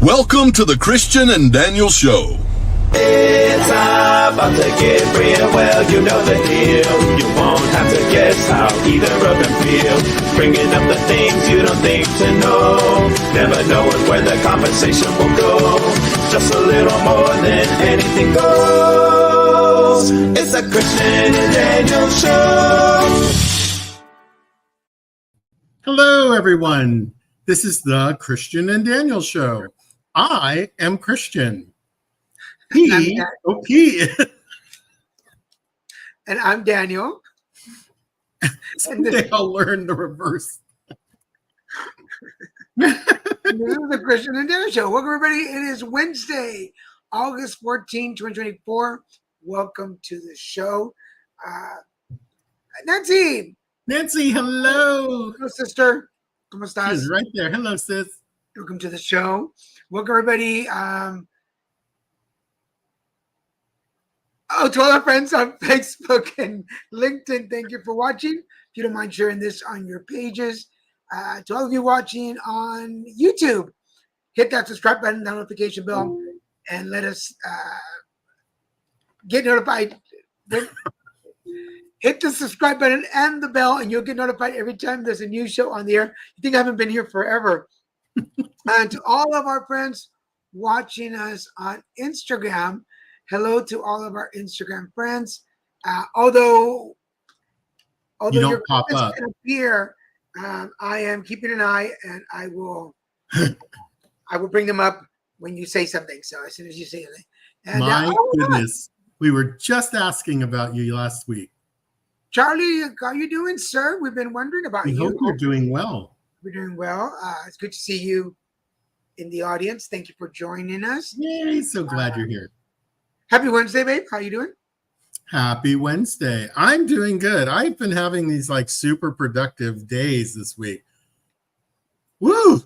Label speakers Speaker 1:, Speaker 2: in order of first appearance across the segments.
Speaker 1: Welcome to the Christian and Daniel Show.
Speaker 2: It's about to get real, well, you know the deal. You won't have to guess how either of them feel. Bringing up the things you don't think to know. Never knowing where the conversation will go. Just a little more than anything goes. It's a Christian and Daniel Show.
Speaker 3: Hello, everyone. This is the Christian and Daniel Show. I am Christian. He.
Speaker 4: And I'm Daniel.
Speaker 3: Someday I'll learn the reverse.
Speaker 4: This is the Christian and Daniel Show. Welcome, everybody. It is Wednesday, August 14, 2024. Welcome to the show. Nancy,
Speaker 3: hello.
Speaker 4: hello, sister. ¿Cómo estás?
Speaker 3: She's right there. Hello, sis.
Speaker 4: Welcome to the show. Welcome, everybody. To all our friends on Facebook and LinkedIn, thank you for watching. If you don't mind sharing this on your pages. To all of you watching on YouTube, hit that subscribe button, that notification bell, and let us get notified. Hit the subscribe button and the bell, and you'll get notified every time there's a new show on the air. You think I haven't been here forever. And to all of our friends watching us on Instagram, hello to all of our Instagram friends. Although your
Speaker 3: pop
Speaker 4: comments
Speaker 3: up
Speaker 4: can appear, I am keeping an eye, and I will bring them up when you say something. So as soon as you say something. And,
Speaker 3: My goodness. We were just asking about you last week.
Speaker 4: Charlie, how are you doing, sir? We've been wondering about you.
Speaker 3: We hope you're doing well.
Speaker 4: We're doing well. It's good to see you in the audience. Thank you for joining us.
Speaker 3: Yay, so glad you're here.
Speaker 4: Happy Wednesday, babe. How you doing?
Speaker 3: Happy Wednesday. I'm doing good. I've been having these like super productive days this week. Woo!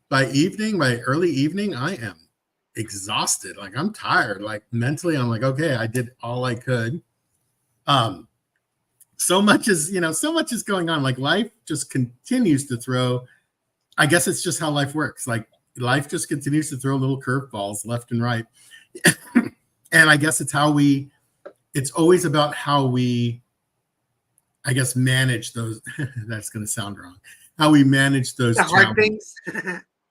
Speaker 3: By early evening, I am exhausted. Like I'm tired. Like mentally, I'm like, okay, I did all I could. So much is going on. Like life just continues to throw. I guess it's just how life works. Like life just continues to throw little curveballs left and right. And I guess it's always about how we, I guess, manage those. That's going to sound wrong. How we manage those
Speaker 4: hard things.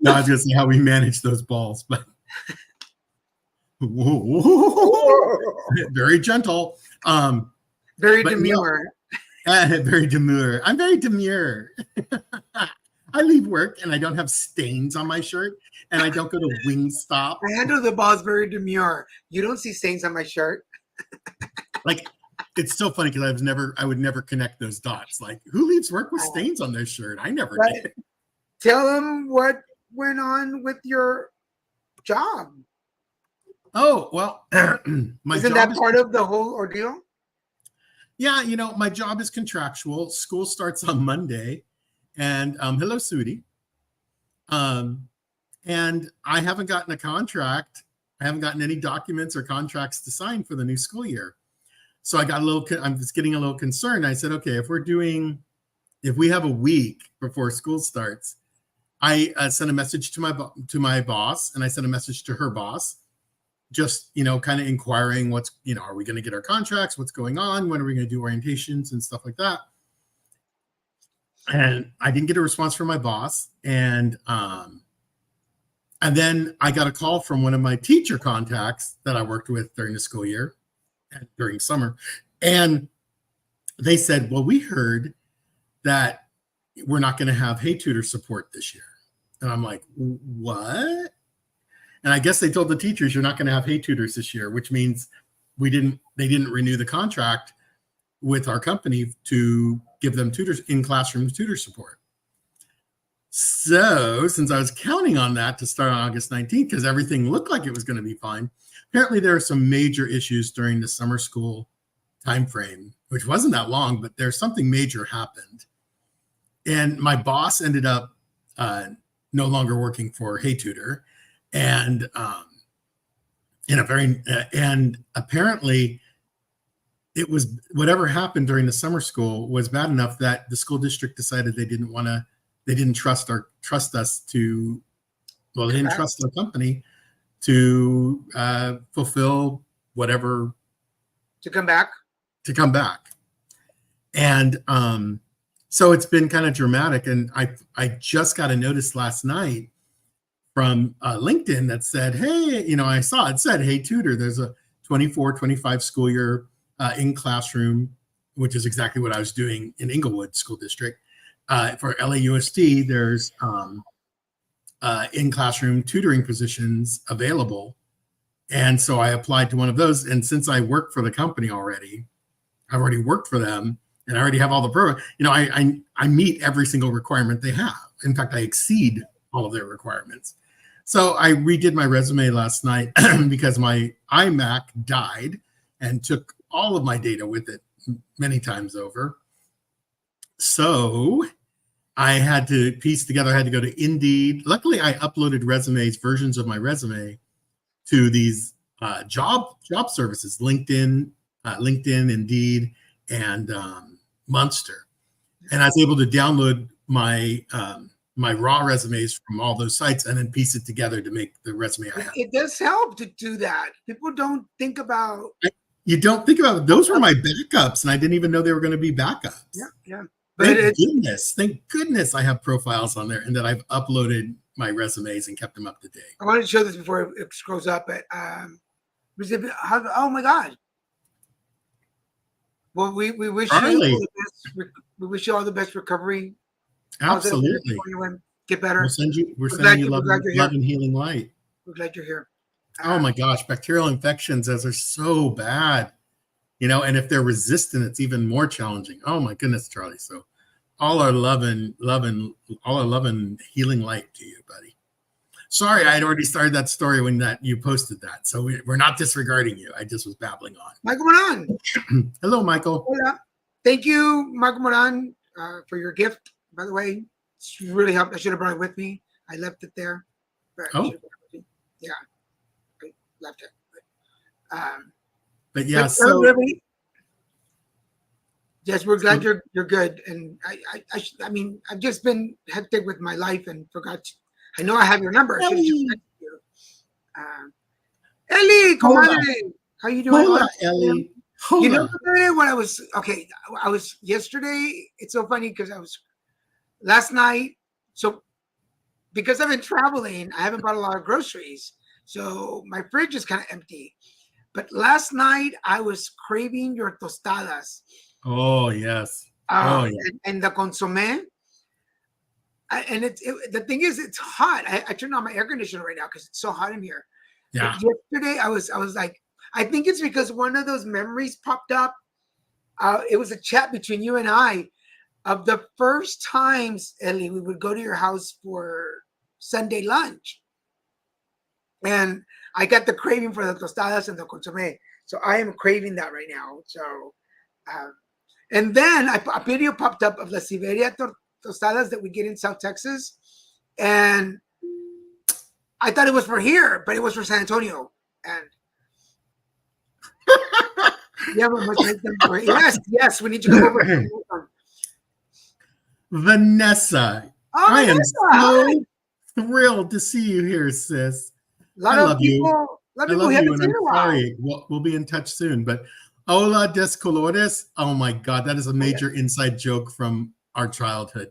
Speaker 3: No, I was going to say how we manage those balls, but very gentle.
Speaker 4: Very demure.
Speaker 3: Very demure. I'm very demure. I leave work and I don't have stains on my shirt, and I don't go to Wingstop.
Speaker 4: I handle the balls very demure. You don't see stains on my shirt.
Speaker 3: Like, it's so funny because I would never connect those dots. Like, who leaves work with stains on their shirt? I never did.
Speaker 4: Tell them what went on with your job.
Speaker 3: Oh, well,
Speaker 4: Isn't that part of the whole ordeal?
Speaker 3: Yeah, my job is contractual. School starts on Monday. And hello, Sudi. And I haven't gotten a contract. I haven't gotten any documents or contracts to sign for the new school year. So I'm just getting a little concerned. I said, okay, if we have a week before school starts, I sent a message to my boss, and I sent a message to her boss, just, kind of inquiring are we going to get our contracts? What's going on? When are we going to do orientations and stuff like that? And I didn't get a response from my boss. And then I got a call from one of my teacher contacts that I worked with during the school year and during summer. And they said, well, we heard that we're not going to have Hey Tutor support this year. And I'm like, what? And I guess they told the teachers, you're not going to have Hey Tutors this year, which means they didn't renew the contract with our company to give them tutors in classroom tutor support. So since I was counting on that to start on August 19th, because everything looked like it was going to be fine, apparently there are some major issues during the summer school timeframe, which wasn't that long, but there's something major happened. And my boss ended up no longer working for Hey Tutor. And and apparently it was whatever happened during the summer school was bad enough that the school district decided they didn't trust us to Well, they didn't trust their company to fulfill whatever
Speaker 4: to come back.
Speaker 3: And so it's been kind of dramatic. And I just got a notice last night from LinkedIn that said, hey, I saw it said, hey, tutor, there's a 24-25 school year in classroom, which is exactly what I was doing in Inglewood School District. For LAUSD, there's in classroom tutoring positions available. And so I applied to one of those. And since I work for the company already, I've already worked for them and I already have all the program. I meet every single requirement they have. In fact, I exceed all of their requirements. So I redid my resume last night because my iMac died and took all of my data with it many times over. So I had to piece together, I had to go to Indeed. Luckily, I uploaded versions of my resume to these job services, LinkedIn, Indeed, and Monster. And I was able to download my my raw resumes from all those sites and then piece it together to make the resume I have.
Speaker 4: It does help to do that. People don't think about.
Speaker 3: You don't think about it. Those were my backups, and I didn't even know they were going to be backups.
Speaker 4: Yeah.
Speaker 3: Thank goodness I have profiles on there and that I've uploaded my resumes and kept them up to date.
Speaker 4: I wanted to show this before it scrolls up, but oh my God. Well, we wish you all the best. We wish you all the best recovery.
Speaker 3: Absolutely.
Speaker 4: Get better.
Speaker 3: We're sending you love and healing light.
Speaker 4: We're glad you're here.
Speaker 3: Oh my gosh, bacterial infections, those are so bad. And if they're resistant, it's even more challenging. Oh my goodness, Charlie. So all our love and healing light to you, buddy. Sorry, I had already started that story when you posted that. So we're not disregarding you. I just was babbling on.
Speaker 4: Michael Moran.
Speaker 3: Hello, Michael.
Speaker 4: Hola. Thank you, Michael Moran, for your gift, by the way. It's really helped. I should have brought it with me. I left it there. Yeah, I left it.
Speaker 3: But yeah,
Speaker 4: so really, yes, we're glad you're good. And I mean, I've just been hectic with my life and forgot. I know I have your number. I should have just texted you. Ellie, comadre, how you doing?
Speaker 3: Hola, Ellie. Hola.
Speaker 4: When I was yesterday. It's so funny because I was last night. So because I've been traveling, I haven't bought a lot of groceries. So my fridge is kind of empty. But last night I was craving your tostadas.
Speaker 3: Oh yes.
Speaker 4: And the consommé. And the thing is, it's hot. I turned on my air conditioner right now because it's so hot in here.
Speaker 3: Yeah.
Speaker 4: But yesterday I was like, I think it's because one of those memories popped up. It was a chat between you and I of the first times, Ellie, we would go to your house for Sunday lunch. And I got the craving for the tostadas and the consommé. So I am craving that right now. So, and then a video popped up of La Siberia tostadas that we get in South Texas. And I thought it was for here, but it was for San Antonio. And yeah, we must make them for yes, we need to go over.
Speaker 3: Vanessa. I am so thrilled to see you here, sis. I love you. I love you, and I'm sorry. We'll be in touch soon. But Hola des Colores. Oh my God, that is a major inside joke from our childhood.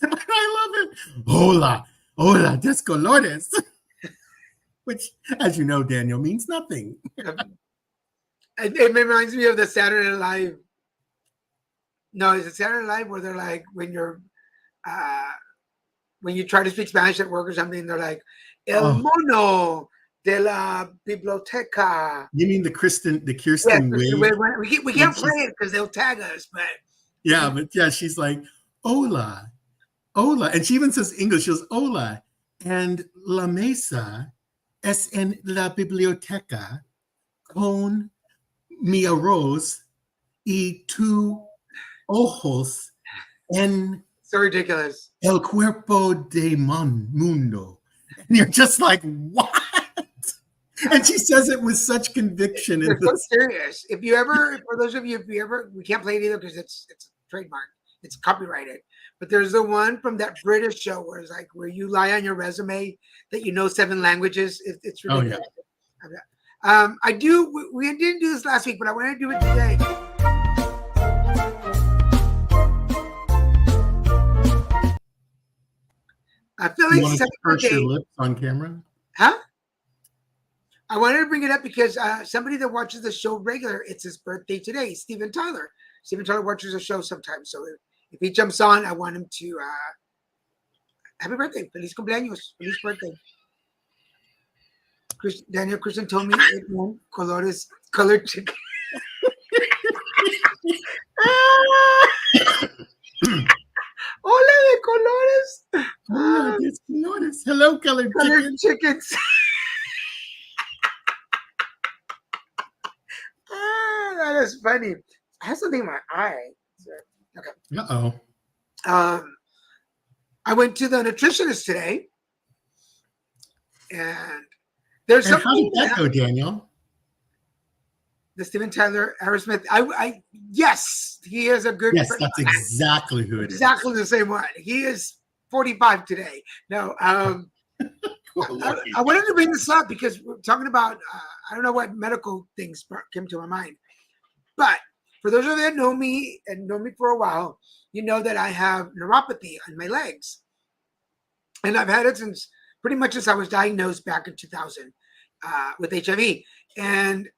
Speaker 3: I love it. Hola des Colores. Which, as you know, Daniel, means nothing.
Speaker 4: It reminds me of the Saturday Night Live. No, it's a Saturday Night Live where they're like, when you try to speak Spanish at work or something, they're like, El mono de la biblioteca.
Speaker 3: You mean the Kirsten
Speaker 4: yes,
Speaker 3: Wade?
Speaker 4: We can't play it because they'll tag us, but
Speaker 3: yeah, she's like, hola, and she even says English. She goes, hola, and la mesa es en la biblioteca con mi arroz y tu ojos en
Speaker 4: so ridiculous.
Speaker 3: El cuerpo de mundo. And you're just like, what? And she says it with such conviction.
Speaker 4: It's so serious. For those of you, we can't play it either because it's trademarked. It's copyrighted. But there's the one from that British show where it's like where you lie on your resume that you know 7 languages. It's
Speaker 3: Oh,
Speaker 4: really
Speaker 3: yeah.
Speaker 4: good. I do. We didn't do this last week, but I want to do it today. I feel
Speaker 3: You
Speaker 4: like
Speaker 3: want to
Speaker 4: second
Speaker 3: purse your
Speaker 4: birthday,
Speaker 3: lips on camera?
Speaker 4: huh? I wanted to bring it up because somebody that watches the show regular, it's his birthday today, Steven Tyler. Steven Tyler watches the show sometimes, so if he jumps on, I want him to happy birthday, feliz cumpleaños, feliz birthday. Daniel Christian told me it won colores, colored chicken. Hola de colores.
Speaker 3: Oh, yes, notice. Hello, colored
Speaker 4: Colored
Speaker 3: chicken.
Speaker 4: chickens. That is funny. I have something in my eye. Okay.
Speaker 3: Uh-oh.
Speaker 4: I went to the nutritionist today, and there's
Speaker 3: And how
Speaker 4: something
Speaker 3: did that go, Daniel?
Speaker 4: the Steven Tyler Aerosmith. Yes, he is a good.
Speaker 3: Yes, that's exactly who it is.
Speaker 4: exactly the same one. He is 45 today. No, I wanted to bring this up because we're talking about I don't know what medical things came to my mind, but for those of you that know me and know me for a while, you know that I have neuropathy on my legs, and I've had it since pretty much since I was diagnosed back in 2000 with HIV, and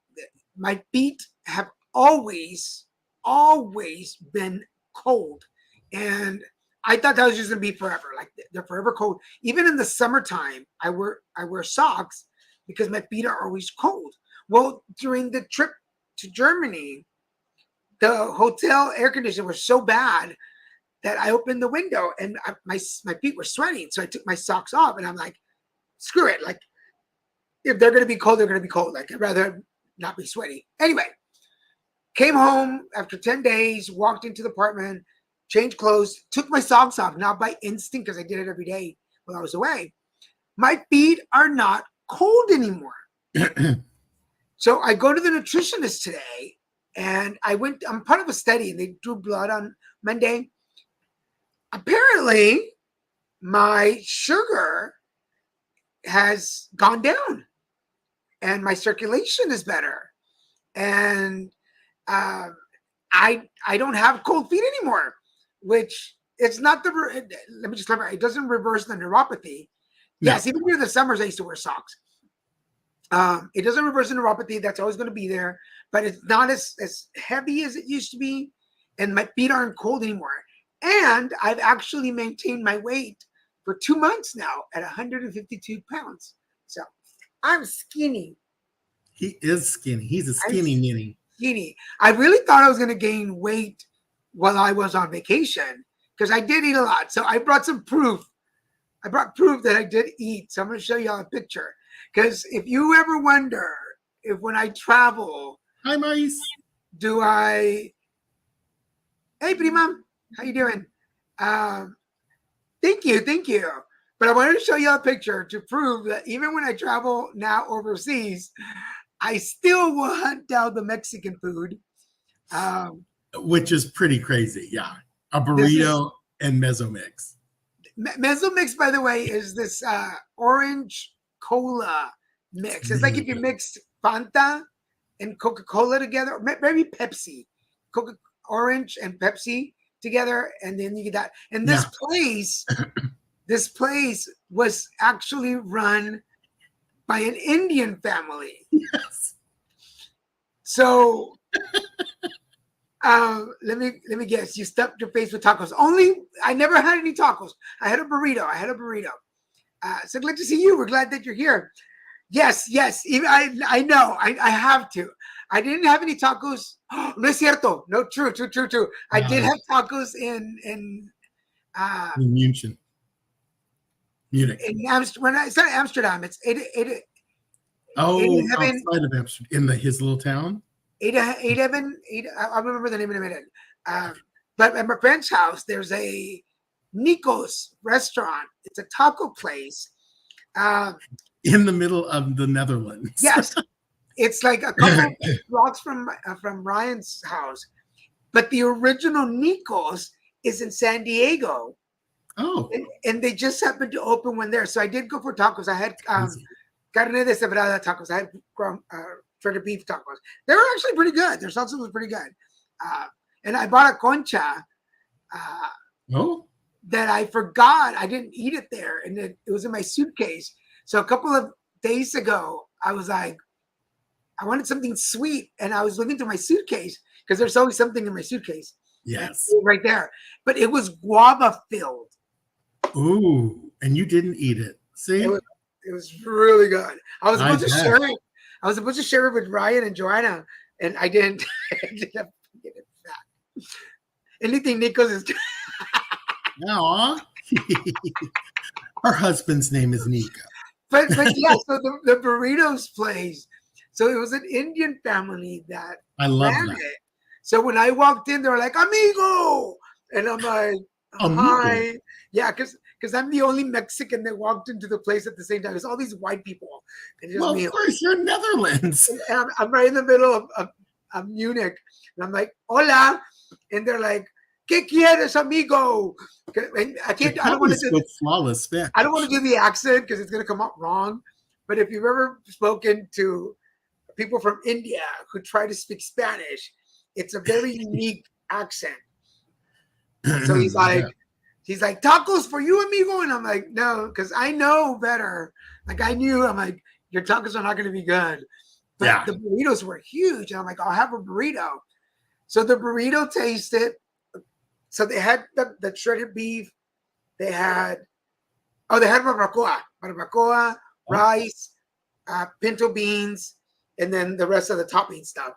Speaker 4: my feet have always been cold, and I thought that was just gonna be forever. Like they're forever cold. Even in the summertime, I wear socks because my feet are always cold. Well, during the trip to Germany, the hotel air conditioner was so bad that I opened the window and my feet were sweating. So I took my socks off, and I'm like, screw it. Like if they're gonna be cold, they're gonna be cold. Like I'd rather not be sweaty. Anyway, came home after 10 days, walked into the apartment, changed clothes, took my socks off, not by instinct because I did it every day while I was away. My feet are not cold anymore. So I go to the nutritionist today, and I'm part of a study, and they drew blood on Monday. Apparently, my sugar has gone down, and my circulation is better, and I don't have cold feet anymore. Which it's not let me just clarify. It doesn't reverse the neuropathy.
Speaker 3: No.
Speaker 4: Yes, even during the summers, I used to wear socks. It doesn't reverse the neuropathy. That's always going to be there, but it's not as heavy as it used to be, and my feet aren't cold anymore. And I've actually maintained my weight for 2 months now at 152 pounds. So I'm skinny.
Speaker 3: He is skinny. He's a skinny mini.
Speaker 4: Skinny. I really thought I was going to gain weight while I was on vacation because I did eat a lot. So I brought some proof. I brought proof that I did eat. So I'm going to show you all a picture. Because if you ever wonder if when I travel,
Speaker 3: Hi, mice.
Speaker 4: do I, hey, prima, how you doing? Thank you. But I wanted to show you a picture to prove that even when I travel now overseas, I still will hunt down the Mexican food.
Speaker 3: Which is pretty crazy. Yeah. A burrito and Mezzomix.
Speaker 4: Mezzomix, by the way, is this orange cola mix. It's like if you mixed Fanta and Coca-Cola together, maybe Pepsi, orange and Pepsi together, and then you get that. And this place was actually run by an Indian family.
Speaker 3: Yes.
Speaker 4: So let me guess. You stuffed your face with tacos. I never had any tacos. I had a burrito. So glad to see you. We're glad that you're here. Yes. Even I know. I have to. I didn't have any tacos. No es cierto. No, true. I did have tacos in
Speaker 3: Munich.
Speaker 4: in Amsterdam. When I said Amsterdam, it's
Speaker 3: outside of Amsterdam, in his little town.
Speaker 4: I'll remember the name in a minute. But at my friend's house, there's a Nico's restaurant. It's a taco place.
Speaker 3: In the middle of the Netherlands.
Speaker 4: Yes. It's like a couple blocks from Ryan's house. But the original Nico's is in San Diego.
Speaker 3: Oh,
Speaker 4: And they just happened to open one there. So I did go for tacos. I had carne de cebrada tacos. I had shredded beef tacos. They were actually pretty good. Their salsa was pretty good. And I bought a concha that I forgot. I didn't eat it there. And it was in my suitcase. So a couple of days ago, I was like, I wanted something sweet. And I was looking through my suitcase because there's always something in my suitcase.
Speaker 3: yes.
Speaker 4: Right there. But it was guava filled.
Speaker 3: Ooh, and you didn't eat it. See?
Speaker 4: It was really good. I was supposed to share it. I was supposed to share it with Ryan and Joanna, and I didn't. I ended up getting it back. Anything Nico's is.
Speaker 3: Aw. Her husband's name is Nico.
Speaker 4: But yeah, so the burritos place. So it was an Indian family that
Speaker 3: I love
Speaker 4: ran
Speaker 3: that.
Speaker 4: it. So when I walked in, they were like, "Amigo," and I'm like, "Hi." Yeah, because I'm the only Mexican that walked into the place at the same time. There's all these white people. And just
Speaker 3: Well,
Speaker 4: me.
Speaker 3: of course, you're Netherlands.
Speaker 4: And I'm right in the middle of Munich. And I'm like, "Hola." And they're like, "¿Qué quieres, amigo?" And I don't want to do
Speaker 3: flawless Spanish.
Speaker 4: I don't want to do the accent because it's going to come out wrong. But if you've ever spoken to people from India who try to speak Spanish, it's a very unique accent. So he's like, "Tacos for you, amigo?" And I'm like, "No," because I know better. Like I knew, I'm like, your tacos are not going to be good. But the burritos were huge. And I'm like, I'll have a burrito. So the burrito tasted. So they had the shredded beef. They had barbacoa, rice, pinto beans, and then the rest of the topping stuff.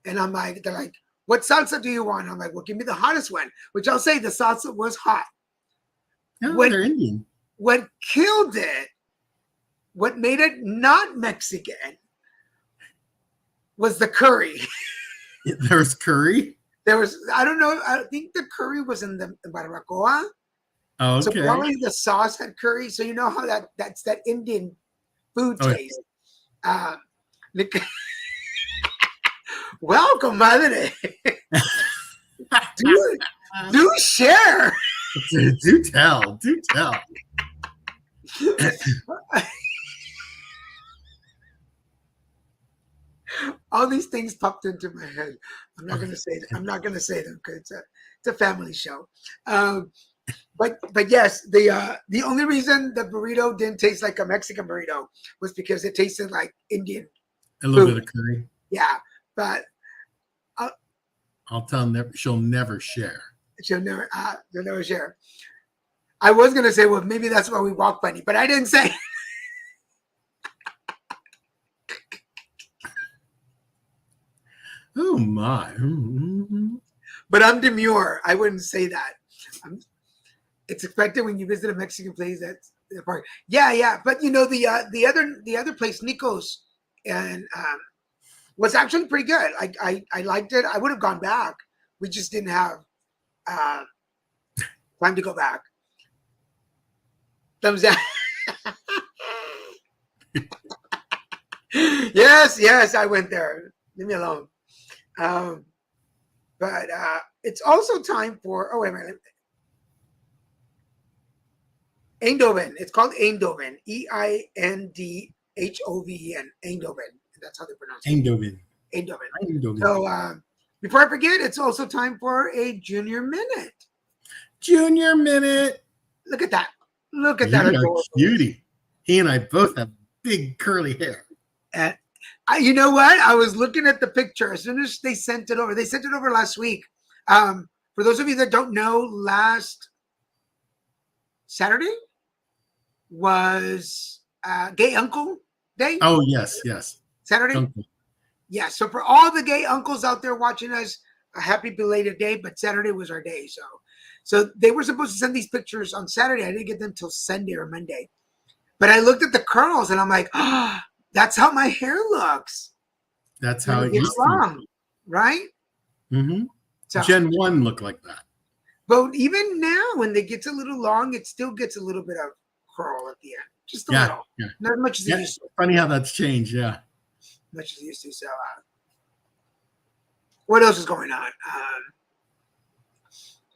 Speaker 4: And I'm like, they're like, "What salsa do you want?" I'm like, "Well, give me the hottest one," which I'll say the salsa was hot.
Speaker 3: No, they're Indian.
Speaker 4: What killed it, what made it not Mexican, was the curry.
Speaker 3: There's curry.
Speaker 4: I don't know, I think the curry was in the barbacoa.
Speaker 3: Oh, okay.
Speaker 4: So probably the sauce had curry. So you know how that's that Indian food taste. Welcome, madre. do share.
Speaker 3: Do tell.
Speaker 4: All these things popped into my head. I'm not going to say them. I'm not going to say them because it's a family show. But yes, the only reason the burrito didn't taste like a Mexican burrito was because it tasted like Indian.
Speaker 3: A little bit of curry.
Speaker 4: Yeah, but
Speaker 3: I'll tell her she'll never share.
Speaker 4: She'll never share. I was gonna say, well, maybe that's why we walk funny, but I didn't say.
Speaker 3: Oh my!
Speaker 4: But I'm demure. I wouldn't say that. It's expected when you visit a Mexican place. That's the part. Yeah. But you know the other place, Nico's, and was actually pretty good. I liked it. I would have gone back. We just didn't have time to go back. Thumbs down. Yes, I went there. Leave me alone. But it's also time for. Oh wait a minute. Eindhoven. It's called Eindhoven. Eindhoven. Eindhoven. That's how they pronounce it. Eindhoven. So before I forget, it's also time for a Junior Minute.
Speaker 3: Junior Minute.
Speaker 4: Look at that. Look at that.
Speaker 3: Adorable beauty. He and I both have big curly hair.
Speaker 4: And you know what? I was looking at the picture as soon as they sent it over. They sent it over last week. For those of you that don't know, last Saturday was Gay Uncle Day.
Speaker 3: Oh, yes.
Speaker 4: Saturday?
Speaker 3: Uncle.
Speaker 4: Yeah, so for all the gay uncles out there watching us, a happy belated day, but Saturday was our day. So they were supposed to send these pictures on Saturday. I didn't get them till Sunday or Monday. But I looked at the curls and I'm like, oh, that's how my hair looks.
Speaker 3: That's how it
Speaker 4: gets
Speaker 3: used
Speaker 4: long,
Speaker 3: to.
Speaker 4: Right?
Speaker 3: Mm-hmm.
Speaker 4: So,
Speaker 3: Gen 1 looked like that.
Speaker 4: But even now, when it gets a little long, it still gets a little bit of curl at the end. Just a little. Yeah. Not as much as it used to.
Speaker 3: Funny how that's changed, yeah.
Speaker 4: Much as it used to. So, what else is going on?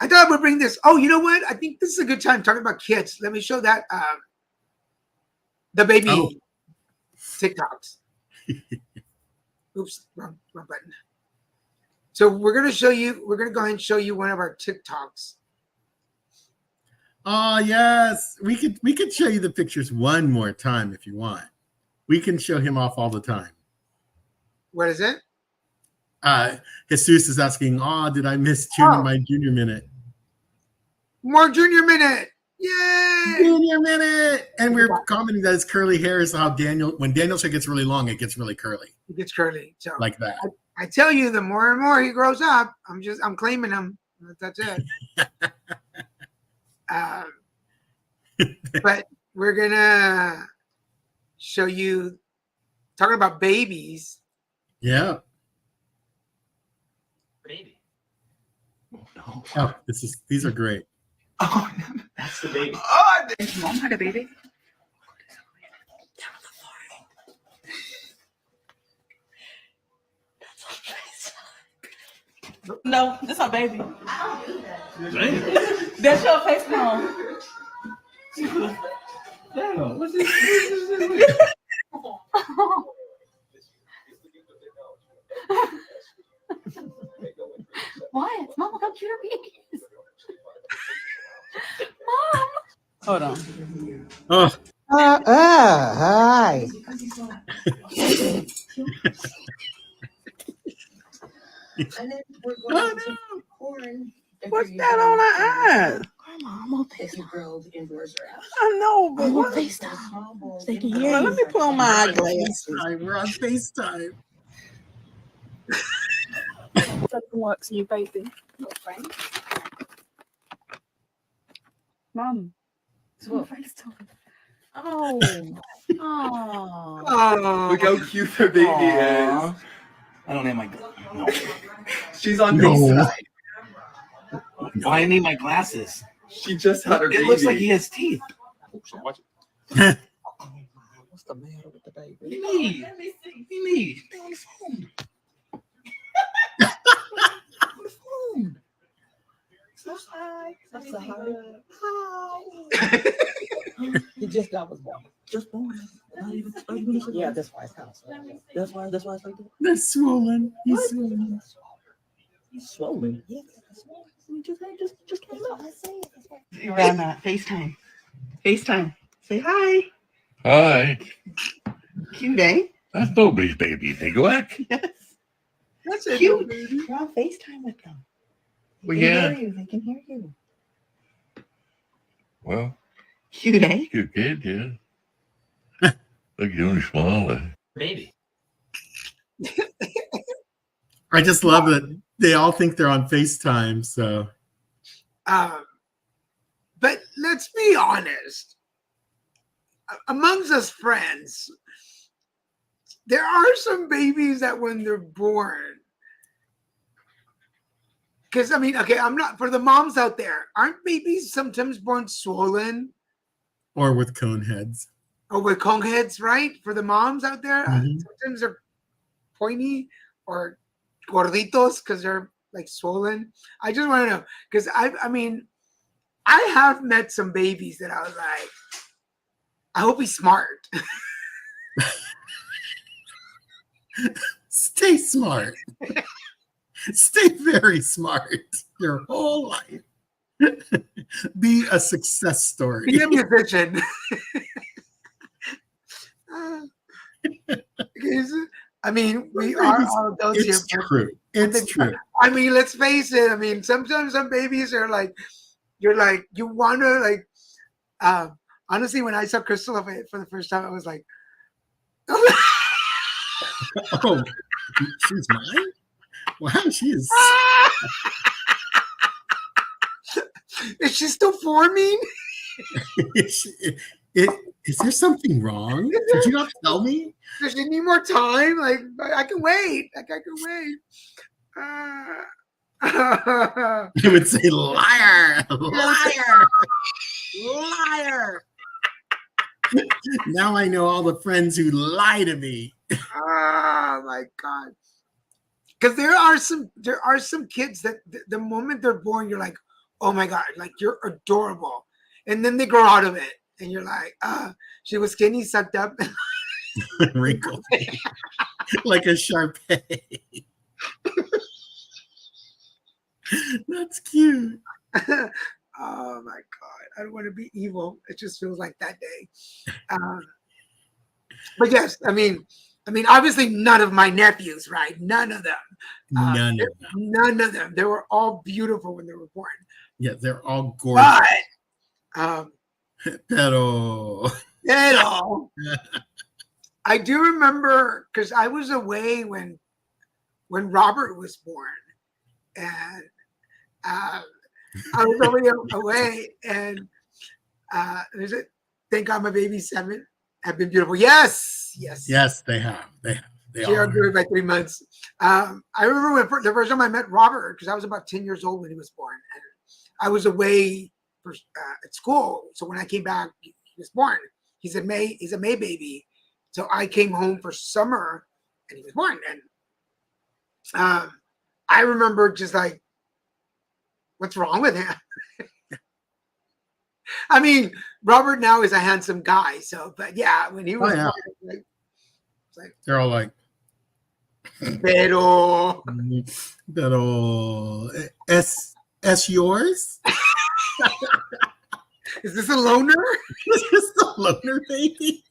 Speaker 4: I thought I would bring this. Oh, you know what? I think this is a good time talking about kids. Let me show that the baby
Speaker 3: Oh.
Speaker 4: TikToks. Oops, wrong button. So we're gonna show you. We're gonna go ahead and show you one of our TikToks.
Speaker 3: Oh yes, we could show you the pictures one more time if you want. We can show him off all the time.
Speaker 4: What is it?
Speaker 3: Jesus is asking, "Oh, did I miss my junior minute?"
Speaker 4: More junior minute! Yay!
Speaker 3: Junior minute, and we're commenting that his curly hair is how when Daniel's hair gets really long, it gets really curly,
Speaker 4: It gets curly. So
Speaker 3: like that.
Speaker 4: I tell you, the more and more he grows up, I'm claiming him. That's it. But we're gonna show you talking about babies.
Speaker 3: Yeah.
Speaker 5: Baby. Oh no.
Speaker 3: Oh, these are great.
Speaker 5: Oh, that's the baby.
Speaker 6: Oh, mom had a baby. No, that's not baby. That's your face now.
Speaker 5: Damn, what's this?
Speaker 6: What? Mama, come cute her babies. Mom. Hold on.
Speaker 3: Oh,
Speaker 7: Hi.
Speaker 8: And then we're going to corn.
Speaker 7: What's that on her eye?
Speaker 6: Grandma, I'm on
Speaker 8: If you
Speaker 6: FaceTime.
Speaker 8: grow indoors or out.
Speaker 7: I know, but
Speaker 6: I'm on
Speaker 7: what?
Speaker 6: FaceTime. They can hear
Speaker 7: Well,
Speaker 6: you.
Speaker 7: let me put on my eyeglasses.
Speaker 3: we're on FaceTime.
Speaker 6: That works, you baby. Mum. It's on FaceTime. Oh. Oh.
Speaker 4: Oh,
Speaker 5: Look how cute her baby
Speaker 9: Aw.
Speaker 5: is.
Speaker 9: I don't need my no.
Speaker 5: She's on
Speaker 3: No.
Speaker 5: FaceTime.
Speaker 9: I need my glasses.
Speaker 5: She just had her baby.
Speaker 9: It looks like he has teeth.
Speaker 5: Watch it.
Speaker 7: What's the matter with the baby?
Speaker 9: What do you need? What do you need? Stay on the phone. On the phone.
Speaker 7: Hi. Hi. He just got was born.
Speaker 9: Just born. Not even 30 minutes ago.
Speaker 7: Yeah, that's why it's house.
Speaker 9: That's why it's like that.
Speaker 3: That's swollen. He's swollen.
Speaker 9: He's swollen.
Speaker 7: Yeah,
Speaker 9: He just came up.
Speaker 6: Rana, FaceTime. FaceTime. Say hi.
Speaker 1: Hi.
Speaker 6: Cute, eh?
Speaker 1: That's nobody's baby, Nicolak.
Speaker 6: Yes.
Speaker 4: that's it.
Speaker 6: Cute.
Speaker 4: Baby.
Speaker 6: You're on FaceTime with them.
Speaker 1: Well,
Speaker 6: They can
Speaker 1: yeah.
Speaker 6: hear you. They can hear you.
Speaker 1: Well,
Speaker 6: Cute, eh?
Speaker 1: you kid, yeah. Look, you only small.
Speaker 5: Baby.
Speaker 3: I just love that they all think they're on FaceTime. So
Speaker 4: But let's be honest. Amongst us friends, there are some babies that when they're born, because I mean, okay, I'm not for the moms out there. Aren't babies sometimes born swollen
Speaker 3: or with cone heads.
Speaker 4: or with cone heads? Right, for the moms out there,
Speaker 3: Mhm.
Speaker 4: sometimes they're pointy or gorditos because they're like swollen. I just want to know because I mean, I have met some babies that I was like, I hope he's smart.
Speaker 3: Stay smart. Stay very smart your whole life. Be a success story.
Speaker 4: Be a musician. I mean, we are all adults here.
Speaker 3: It's true. It's true.
Speaker 4: I mean, let's face it. I mean, sometimes some babies are like, you're like, you want to like, honestly, when I saw Crystal for the first time, I was like,
Speaker 3: Oh, she's mine? Wow, she is.
Speaker 4: is she still forming?
Speaker 3: Is there something wrong? Did you not tell me?
Speaker 4: Does she need more time? Like, I can wait. Like, I can wait.
Speaker 3: You would say, liar, liar, liar. Now I know all the friends who lie to me.
Speaker 4: Oh my god! Because there are some kids that the moment they're born, you're like, oh my God, like you're adorable. And then they grow out of it. And you're like, she was skinny, sucked up.
Speaker 3: Wrinkled like a Sharpay. That's cute.
Speaker 4: Oh my God. I don't want to be evil. It just feels like that day. But yes, I mean, obviously none of my nephews, right? None of them.
Speaker 3: None of them.
Speaker 4: None of them. They were all beautiful when they were born.
Speaker 3: Yeah, they're all gorgeous.
Speaker 4: But
Speaker 3: Pero
Speaker 4: I do remember because I was away when Robert was born, and I was away, and is it? Thank God my baby's 7 have been beautiful. Yes,
Speaker 3: they have. They
Speaker 4: she
Speaker 3: are.
Speaker 4: grew by 3 months. I remember when the first time I met Robert, because I was about 10 years old when he was born, and I was away at school. So when I came back, he was born. He's a May baby. So I came home for summer, and he was born. And I remember just like, what's wrong with him? I mean, Robert now is a handsome guy. So, but yeah, when he was born,
Speaker 3: they're all like,
Speaker 4: pero
Speaker 3: es yours?
Speaker 4: Is this a loner?
Speaker 3: Is this a loner, baby?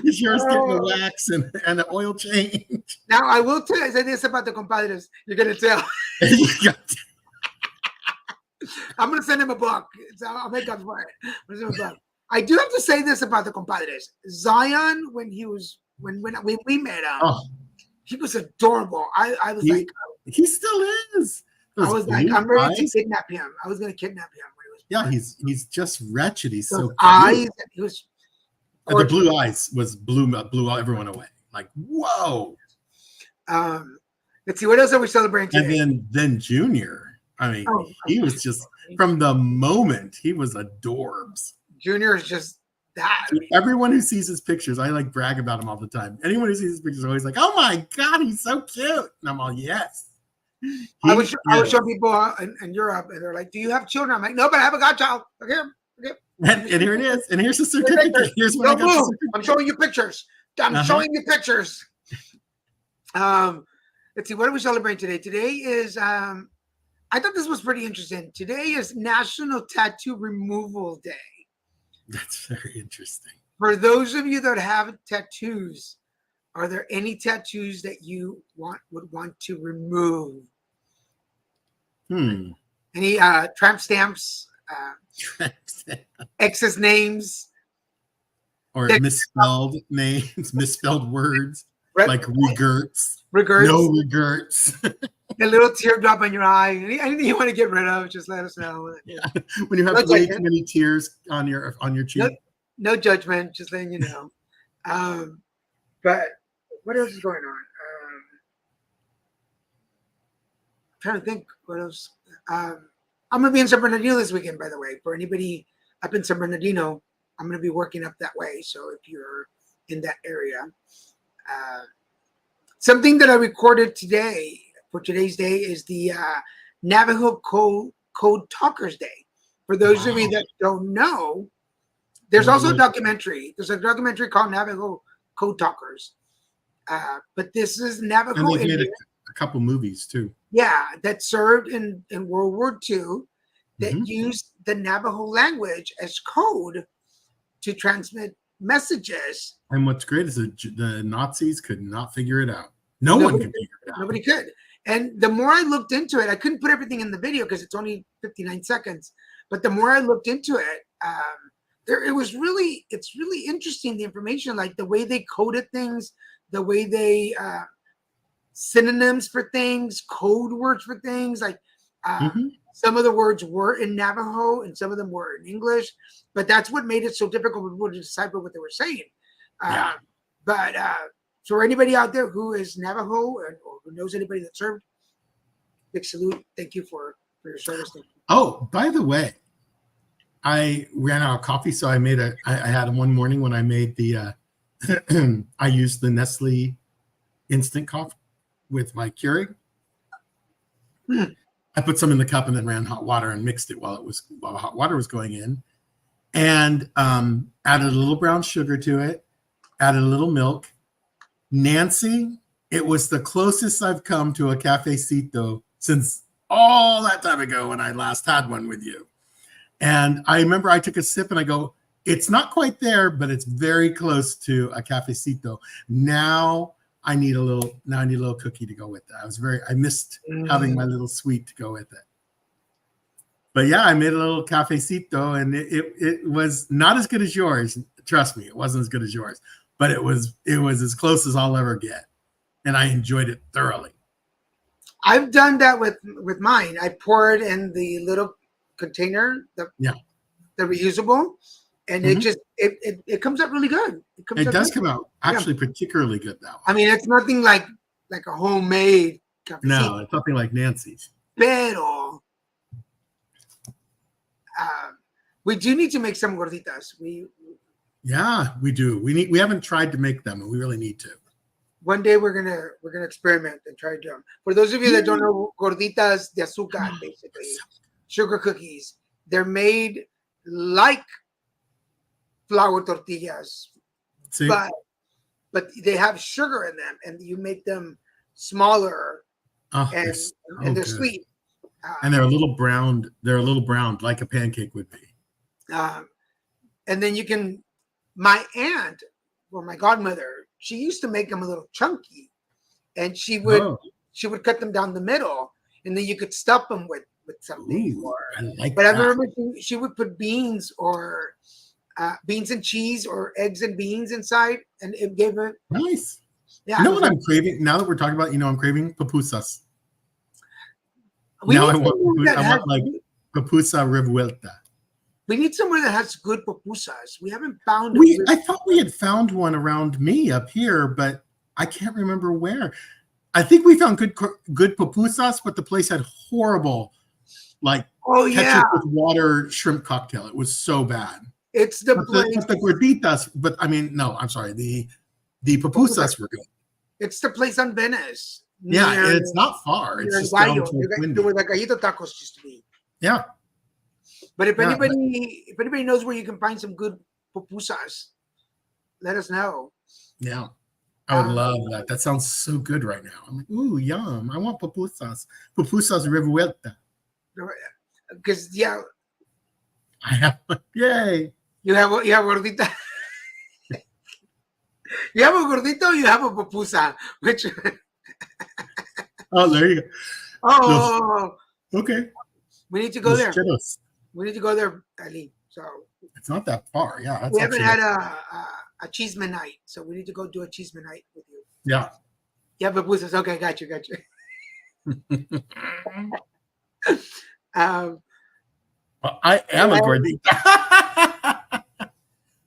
Speaker 3: Is yours getting a wax and an oil change?
Speaker 4: Now, I will say this about the compadres. You're going to tell. I'm going to send him a book. So I'll make up for it. I do have to say this about the compadres. Zion, when we met him, he was adorable. I was like,
Speaker 3: he still is.
Speaker 4: I was like, I'm ready to kidnap him. I was going to kidnap him when he was.
Speaker 3: Yeah, he's just wretched. He's so
Speaker 4: eyes. He was.
Speaker 3: And the blue eyes blew everyone away. Like, whoa.
Speaker 4: Let's see, what else are we celebrating today?
Speaker 3: And then Junior. I mean, he was just from the moment he was adorbs.
Speaker 4: Junior is just that.
Speaker 3: Everyone who sees his pictures, I like brag about him all the time. Anyone who sees his pictures is always like, "Oh my God, he's so cute!" And I'm all, "Yes."
Speaker 4: I would show people in Europe, and they're like, "Do you have children?" I'm like, "No, but I have a godchild." Okay.
Speaker 3: And here it is. And here's the certificate. Here's what I got. The certificate.
Speaker 4: I'm showing you pictures. I'm showing you pictures. Let's see. What are we celebrating today? Today is. I thought this was pretty interesting. Today is National Tattoo Removal Day.
Speaker 3: That's very interesting.
Speaker 4: For those of you that have tattoos, are there any tattoos that you would want to remove? Any tramp stamps? Ex's names?
Speaker 3: Or misspelled names, misspelled words, like regrets.
Speaker 4: Regrets.
Speaker 3: No regrets.
Speaker 4: A little teardrop on your eye. Anything you want to get rid of, just let us know.
Speaker 3: Yeah. When you have way too many tears on your cheek.
Speaker 4: No judgment, just letting you know. But what else is going on? I'm trying to think what else. I'm going to be in San Bernardino this weekend, by the way. For anybody up in San Bernardino, I'm going to be working up that way. So if you're in that area. Something that I recorded today for today's day is the Navajo Code Talkers Day. For those of you that don't know, there's also a documentary. There's a documentary called Navajo Code Talkers. But this is Navajo.
Speaker 3: And they made a couple movies too.
Speaker 4: Yeah, that served in World War II that used the Navajo language as code to transmit messages.
Speaker 3: And what's great is the Nazis could not figure it out. Nobody could figure it out.
Speaker 4: Nobody could. And the more I looked into it, I couldn't put everything in the video because it's only 59 seconds. But the more I looked into it, it's really interesting, the information, like the way they coded things, the way they synonyms for things, code words for things. Like some of the words were in Navajo and some of them were in English. But that's what made it so difficult for people to decipher what they were saying. But for anybody out there who is Navajo or who knows anybody that served, big salute. Thank you for your service.
Speaker 3: Oh, by the way, I ran out of coffee, so I had one morning when I made the I used the Nestle instant coffee with my Keurig, I put some in the cup and then ran hot water and mixed it while the hot water was going in, and added a little brown sugar to it, added a little milk. Nancy, it was the closest I've come to a cafecito since all that time ago when I last had one with you. And I remember I took a sip and I go, it's not quite there, but it's very close to a cafecito. Now I need a little cookie to go with that. I missed having my little sweet to go with it. But yeah, I made a little cafecito, and it was not as good as yours. Trust me, it wasn't as good as yours, but it was as close as I'll ever get. And I enjoyed it thoroughly.
Speaker 4: I've done that with mine. I pour it in the little container, the reusable, and it comes out really good.
Speaker 3: It does come out actually particularly good that way.
Speaker 4: I mean, it's nothing like a homemade cafecito.
Speaker 3: No, it's nothing like Nancy's.
Speaker 4: Pero we do need to make some gorditas. We do. We haven't tried to make them, and we really need to. One day we're gonna experiment and try to do them. For those of you that don't know, gorditas de azúcar, basically sugar cookies. They're made like flour tortillas,
Speaker 3: See?
Speaker 4: but they have sugar in them, and you make them smaller, and they're
Speaker 3: good.
Speaker 4: sweet.
Speaker 3: And they're a little browned. They're a little browned, like a pancake would be.
Speaker 4: And then you can. My aunt, or my godmother, she used to make them a little chunky, and she would cut them down the middle, and then you could stuff them with something.
Speaker 3: Ooh, I like
Speaker 4: But
Speaker 3: that.
Speaker 4: I remember she would put beans or beans and cheese or eggs and beans inside, and it gave it
Speaker 3: Nice.
Speaker 4: Yeah.
Speaker 3: You know what I'm craving? Now that we're talking about, I'm craving pupusas.
Speaker 4: We
Speaker 3: Now
Speaker 4: need
Speaker 3: I want
Speaker 4: somewhere that has-
Speaker 3: like pupusa revuelta.
Speaker 4: we need somewhere that has good pupusas. We haven't found
Speaker 3: I thought we had found one around me up here, but I can't remember where. I think we found good pupusas, but the place had horrible, like ketchup with water shrimp cocktail. It was so bad.
Speaker 4: It's the
Speaker 3: But
Speaker 4: place.
Speaker 3: the gorditas, but I mean, no, I'm sorry. The pupusas were good.
Speaker 4: It's the place on Venice.
Speaker 3: Yeah,
Speaker 4: near-
Speaker 3: and it's not far. It's
Speaker 4: near
Speaker 3: just
Speaker 4: Guayo,
Speaker 3: down to Windy.
Speaker 4: where the Gallito Tacos used to be.
Speaker 3: Yeah.
Speaker 4: But if
Speaker 3: Yeah,
Speaker 4: anybody knows where you can find some good pupusas, let us know.
Speaker 3: Yeah. I would love that. That sounds so good right now. I'm like, ooh, yum. I want pupusas. Pupusas revuelta.
Speaker 4: Because
Speaker 3: I have one. Yay.
Speaker 4: you have gordita. You have a gordito, you have a pupusa. Which
Speaker 3: Oh, there you
Speaker 4: oh,
Speaker 3: go. Okay.
Speaker 4: we need to go
Speaker 3: Los
Speaker 4: there.
Speaker 3: Cheetos.
Speaker 4: We need to go there, Ali. So
Speaker 3: It's not that far. Yeah. That's
Speaker 4: we haven't
Speaker 3: actually-
Speaker 4: had a cheeseman night, so we need to go do a cheeseman night with you.
Speaker 3: Yeah.
Speaker 4: Yeah, pupusas. Okay, got you.
Speaker 3: Well, I am a gordita.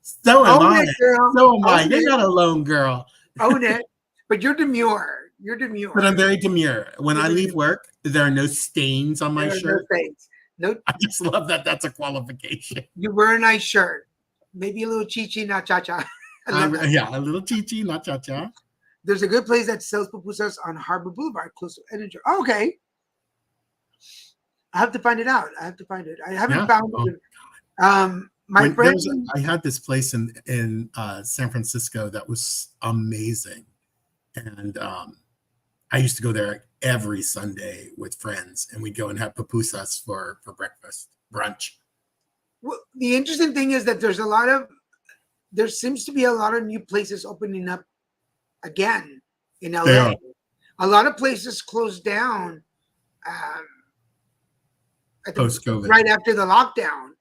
Speaker 3: So am
Speaker 4: Own
Speaker 3: I.
Speaker 4: it, girl.
Speaker 3: So am I.
Speaker 4: Own
Speaker 3: You're
Speaker 4: it.
Speaker 3: not alone, girl.
Speaker 4: Own it. But you're demure. You're demure.
Speaker 3: But I'm very demure. When I leave work, there are no stains on my
Speaker 4: There are
Speaker 3: shirt.
Speaker 4: No things. No,
Speaker 3: I just love that. That's a qualification.
Speaker 4: you wear a nice shirt. Maybe a little chichi, not cha-cha.
Speaker 3: Yeah, a little chichi, not cha-cha.
Speaker 4: There's a good place that sells pupusas on Harbor Boulevard, close to Edinger. Oh, okay. I have to find it out. I haven't
Speaker 3: Yeah?
Speaker 4: found
Speaker 3: Oh,
Speaker 4: it. My
Speaker 3: When
Speaker 4: friend,
Speaker 3: I had this place in San Francisco that was amazing, and I used to go there every Sunday with friends, and we'd go and have pupusas for breakfast, brunch.
Speaker 4: well, the interesting thing is that there seems to be a lot of new places opening up again in LA.
Speaker 3: They are.
Speaker 4: A lot of places closed down. I think
Speaker 3: Post-COVID.
Speaker 4: right after the lockdown.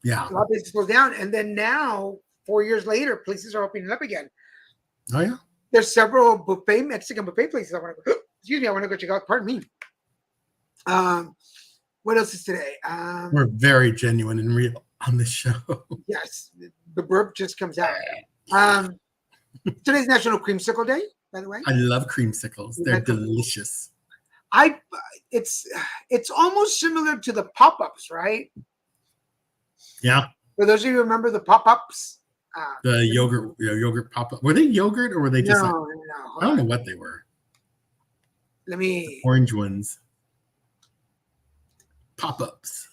Speaker 3: Yeah.
Speaker 4: A lot of places closed down, and then now, 4 years later, places are opening up again.
Speaker 3: Oh yeah.
Speaker 4: There's several Mexican buffet places I want to go. Excuse me, I want to go check out. Pardon me. What else is today?
Speaker 3: We're very genuine and real on the show.
Speaker 4: Yes, the burp just comes out. Today's National Creamsicle Day, by the way.
Speaker 3: I love creamsicles. They're delicious.
Speaker 4: It's almost similar to the pop-ups, right?
Speaker 3: Yeah.
Speaker 4: For those of you who remember the pop-ups.
Speaker 3: The yogurt pop-up. Were they yogurt or were they just I don't know what they were.
Speaker 4: Let me
Speaker 3: Orange ones. pop-ups.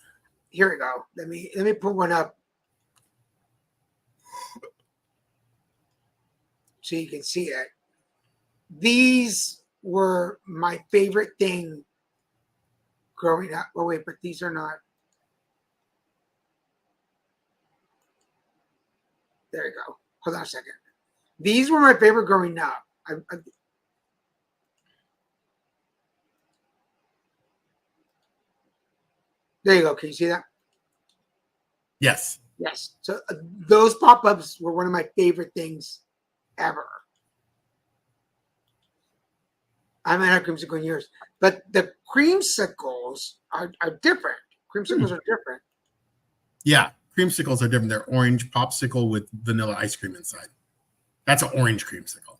Speaker 4: Here we go. Let me put one up so you can see it. These were my favorite thing growing up. Oh wait, but these are not. There you go. Hold on a second. These were my favorite growing up. There you go. Can you see that?
Speaker 3: Yes.
Speaker 4: Yes. So those pop-ups were one of my favorite things ever. I haven't had creamsicle in years, but the creamsicles are different. Creamsicles are different.
Speaker 3: Yeah. Creamsicles are different. They're orange popsicle with vanilla ice cream inside. That's an orange creamsicle.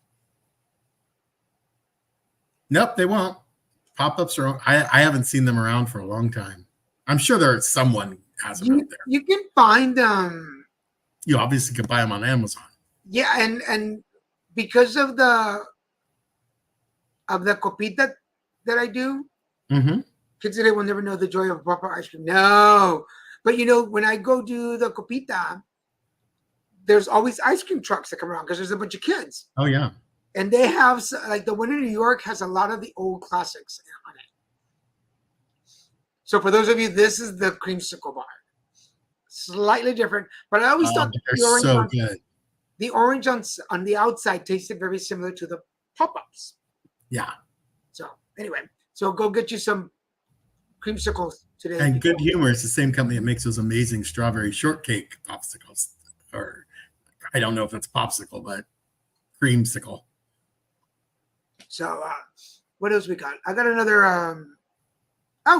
Speaker 3: Nope, they won't. Pop-ups are. I haven't seen them around for a long time. I'm sure there's someone has them out there.
Speaker 4: You can find
Speaker 3: You obviously can buy them on Amazon.
Speaker 4: yeah, and because of the copita that I do, kids today will never know the joy of proper ice cream. No, but when I go do the copita, there's always ice cream trucks that come around because there's a bunch of kids.
Speaker 3: Oh yeah.
Speaker 4: And they have, like, the one in New York has a lot of the old classics on it. So for those of you, this is the creamsicle bar. Slightly different, but I always thought
Speaker 3: they're so good.
Speaker 4: The orange on the outside tasted very similar to the pop-ups.
Speaker 3: Yeah.
Speaker 4: So anyway, so go get you some creamsicles today.
Speaker 3: And Good Humor is the same company that makes those amazing strawberry shortcake popsicles. Or I don't know if it's popsicle, but creamsicle.
Speaker 4: So what else we got? I got another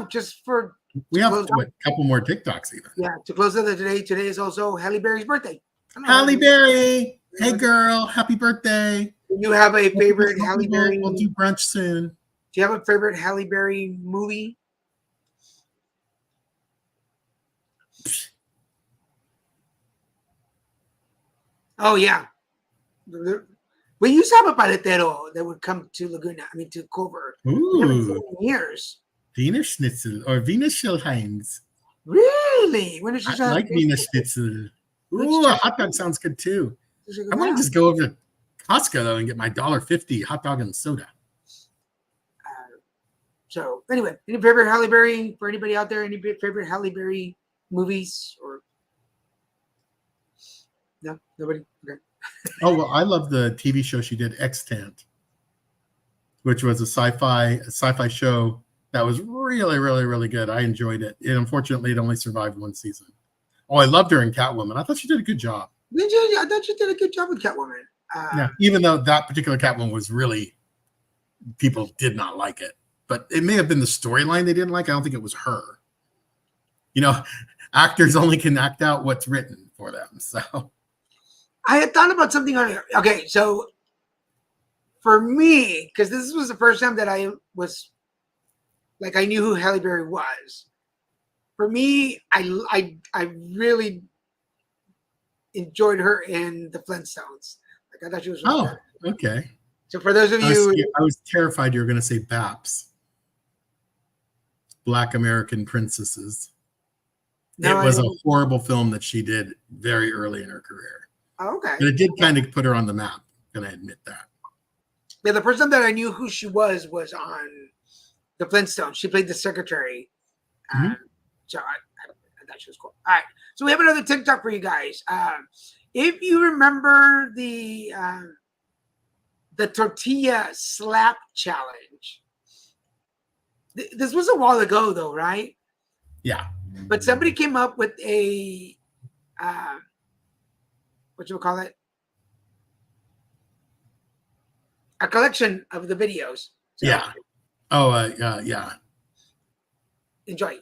Speaker 4: just for
Speaker 3: we have a couple more TikToks even.
Speaker 4: Yeah, to close out the day. Today is also Halle Berry's birthday.
Speaker 3: Halle Berry. Hey girl, happy birthday.
Speaker 4: Do you have a favorite Halle Berry?
Speaker 3: We'll do brunch soon.
Speaker 4: Do you have a favorite Halle Berry movie? Oh yeah. We used to have a paletero that would come to Laguna. I mean, to Culver.
Speaker 3: Ooh.
Speaker 4: Years.
Speaker 3: Wiener Schnitzel or Wiener Schnitzelheinz.
Speaker 4: Really? When did you
Speaker 3: I like Wiener Schnitzel. Ooh, a hot dog sounds good too. I want to just go over to Costco though and get my $1.50 hot dog and soda.
Speaker 4: So anyway, any favorite Halle Berry for anybody out there? Any favorite Halle Berry movies or no? Nobody? Okay.
Speaker 3: Oh well, I love the TV show she did, Extant, which was a sci-fi show that was really, really, really good. I enjoyed it. Unfortunately, it only survived one season. Oh, I loved her in Catwoman. I thought she did a good job.
Speaker 4: Did you? I thought you did a good job with Catwoman.
Speaker 3: Yeah, even though that particular Catwoman was really, people did not like it. But it may have been the storyline they didn't like. I don't think it was her. Actors only can act out what's written for them. So
Speaker 4: I had thought about something earlier. Okay, so for me, because this was the first time that I was like, I knew who Halle Berry was. For me, I really enjoyed her in the Flintstones. Like, I thought she was.
Speaker 3: Oh, okay.
Speaker 4: So for those of you,
Speaker 3: I was terrified you were going to say BAPS, Black American Princesses.
Speaker 4: No,
Speaker 3: it was a horrible film that she did very early in her career.
Speaker 4: Oh, okay.
Speaker 3: But it did kind of put her on the map. I'm going to admit that.
Speaker 4: Yeah, the first time that I knew who she was on the Flintstones. She played the secretary. So I thought she was cool. All right. So we have another TikTok for you guys. If you remember the tortilla slap challenge, this was a while ago though, right?
Speaker 3: Yeah.
Speaker 4: But somebody came up with a what you would call it? A collection of the videos. So
Speaker 3: yeah. Oh, yeah.
Speaker 4: Enjoy.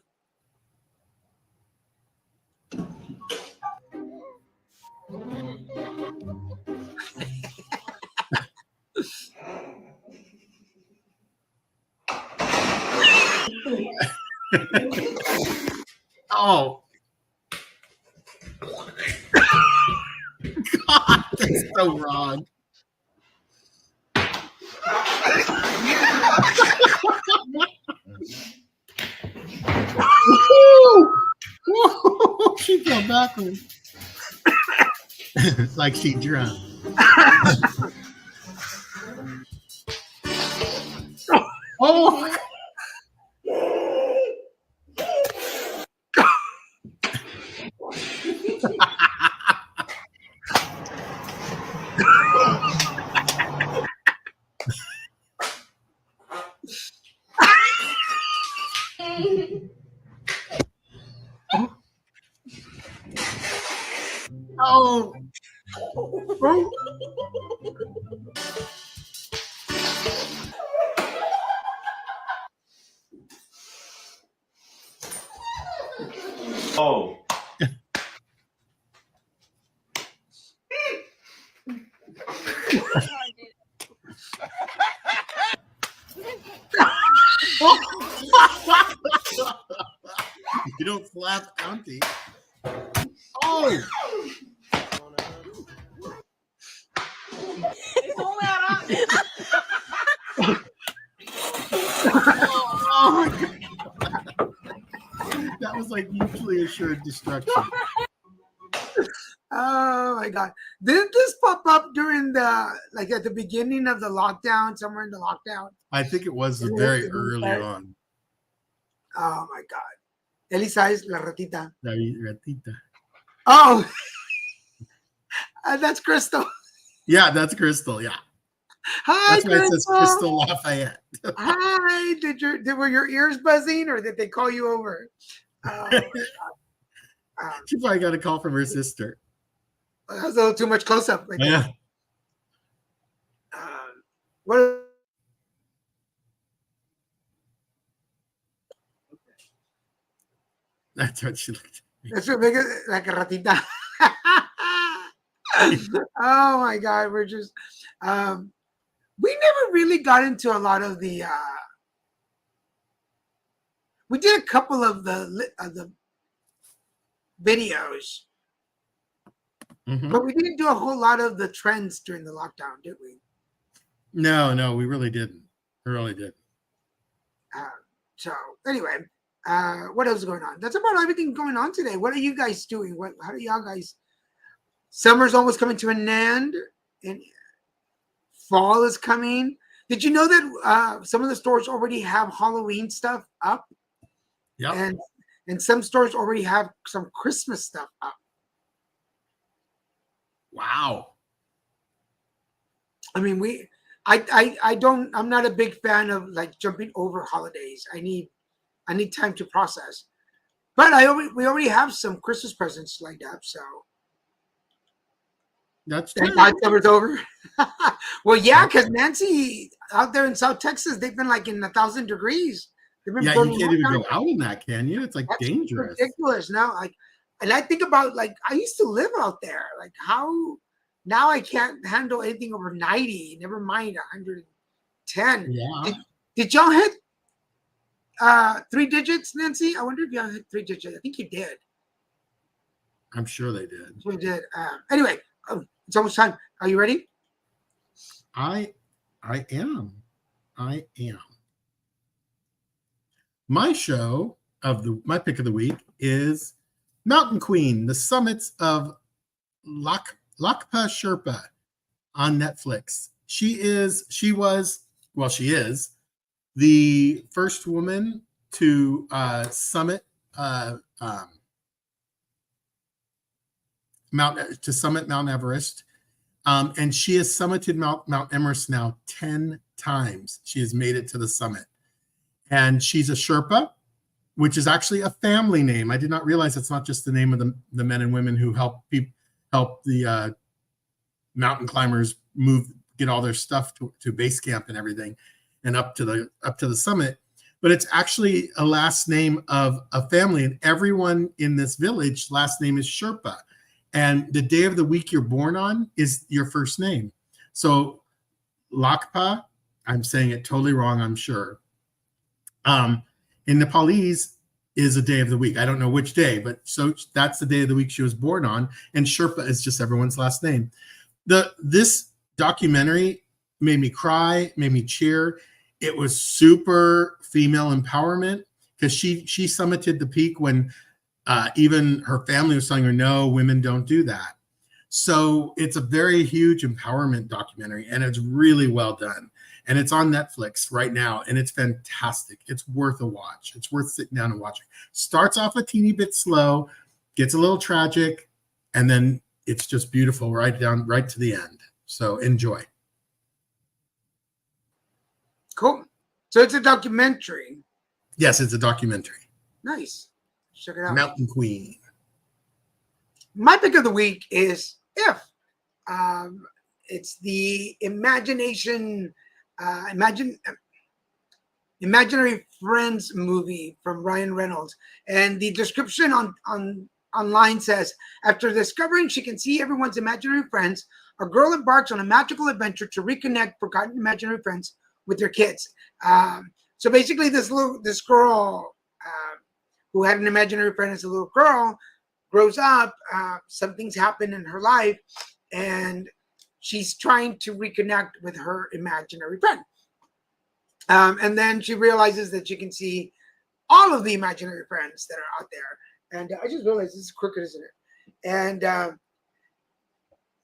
Speaker 3: Oh. God, that's so wrong. Whoa! She fell backwards. Like she drowned. Oh! Oh! Oh!
Speaker 2: Oh.
Speaker 3: You don't slap Auntie. Oh! Oh my God. That was like mutually assured destruction.
Speaker 4: Oh my God. Didn't this pop up during the, like at the beginning of the lockdown, somewhere in the lockdown?
Speaker 3: I think it was very early on.
Speaker 4: Oh my God. Elisa is la ratita.
Speaker 3: La ratita.
Speaker 4: Oh, that's Crystal.
Speaker 3: Yeah, that's Crystal. Yeah.
Speaker 4: Hi,
Speaker 3: That's why it says
Speaker 4: Crystal.
Speaker 3: Crystal Lafayette.
Speaker 4: Hi. Were your ears buzzing or did they call you over? Oh, my God.
Speaker 3: She probably got a call from her sister.
Speaker 4: That was a little too much close up. Right there.
Speaker 3: Yeah.
Speaker 4: What?
Speaker 3: That's what she looked at.
Speaker 4: That's what make it like a ratita. Oh my God, we're just we never really got into a lot of the we did a couple of the videos,
Speaker 3: Mhm.
Speaker 4: but we didn't do a whole lot of the trends during the lockdown, did we?
Speaker 3: No, we really didn't. We really didn't.
Speaker 4: So anyway, what else is going on? That's about everything going on today. What are you guys doing? How do y'all guys? Summer's almost coming to an end, and fall is coming. Did you know that some of the stores already have Halloween stuff up?
Speaker 3: Yeah.
Speaker 4: And some stores already have some Christmas stuff up.
Speaker 3: Wow.
Speaker 4: I mean, I'm not a big fan of like jumping over holidays. I need time to process. But we already have some Christmas presents lined up, so
Speaker 3: That's
Speaker 4: thank
Speaker 3: true.
Speaker 4: God summer's over. Well, yeah, because Nancy out there in South Texas, they've been like in 1,000 degrees. They've been
Speaker 3: Yeah,
Speaker 4: burning
Speaker 3: you can't even
Speaker 4: all
Speaker 3: go out in that, can you? It's like
Speaker 4: That's
Speaker 3: dangerous.
Speaker 4: ridiculous now. Like, and I think about like I used to live out there. Like how now I can't handle anything over 90. Never mind 110.
Speaker 3: Yeah.
Speaker 4: Did y'all hit 3 digits, Nancy? I wonder if y'all hit 3 digits. I think you did.
Speaker 3: I'm sure they did.
Speaker 4: You did. Anyway, it's almost time. Are you ready?
Speaker 3: I am. My show my pick of the week is Mountain Queen, the summits of Lakpa Sherpa on Netflix. She is the first woman to summit Mount Everest. And she has summited Mount Everest now 10 times. She has made it to the summit. And she's a Sherpa, which is actually a family name. I did not realize it's not just the name of the men and women who help the mountain climbers get all their stuff to base camp and everything and up to the summit. But it's actually a last name of a family. And everyone in this village, last name is Sherpa. And the day of the week you're born on is your first name. So Lakpa, I'm saying it totally wrong, I'm sure. In Nepalese is a day of the week. I don't know which day, but so that's the day of the week she was born on. And Sherpa is just everyone's last name. This documentary made me cry, made me cheer. It was super female empowerment. because she summited the peak when even her family was telling her, no, women don't do that. So it's a very huge empowerment documentary, and it's really well done. And it's on Netflix right now, and it's fantastic. It's worth a watch. It's worth sitting down and watching. Starts off a teeny bit slow, gets a little tragic, and then it's just beautiful right to the end. So enjoy.
Speaker 4: Cool. So it's a documentary.
Speaker 3: Yes, it's a documentary.
Speaker 4: Nice. Check it out.
Speaker 3: Mountain Queen.
Speaker 4: My pick of the week is If. It's the Imaginary Friends movie from Ryan Reynolds. And the description online says, after discovering she can see everyone's imaginary friends, a girl embarks on a magical adventure to reconnect forgotten imaginary friends with their kids. So basically this girl who had an imaginary friend as a little girl grows up, some things happen in her life, and she's trying to reconnect with her imaginary friend. And then she realizes that she can see all of the imaginary friends that are out there. And I just realized this is crooked, isn't it? And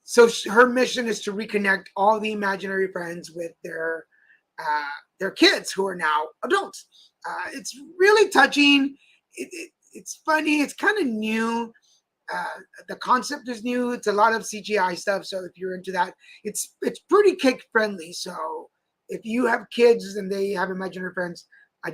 Speaker 4: so her mission is to reconnect all the imaginary friends with their kids who are now adults. It's really touching. It's funny. It's kind of new. The concept is new. It's a lot of CGI stuff. So if you're into that, it's pretty kid friendly. So if you have kids and they have imaginary friends, I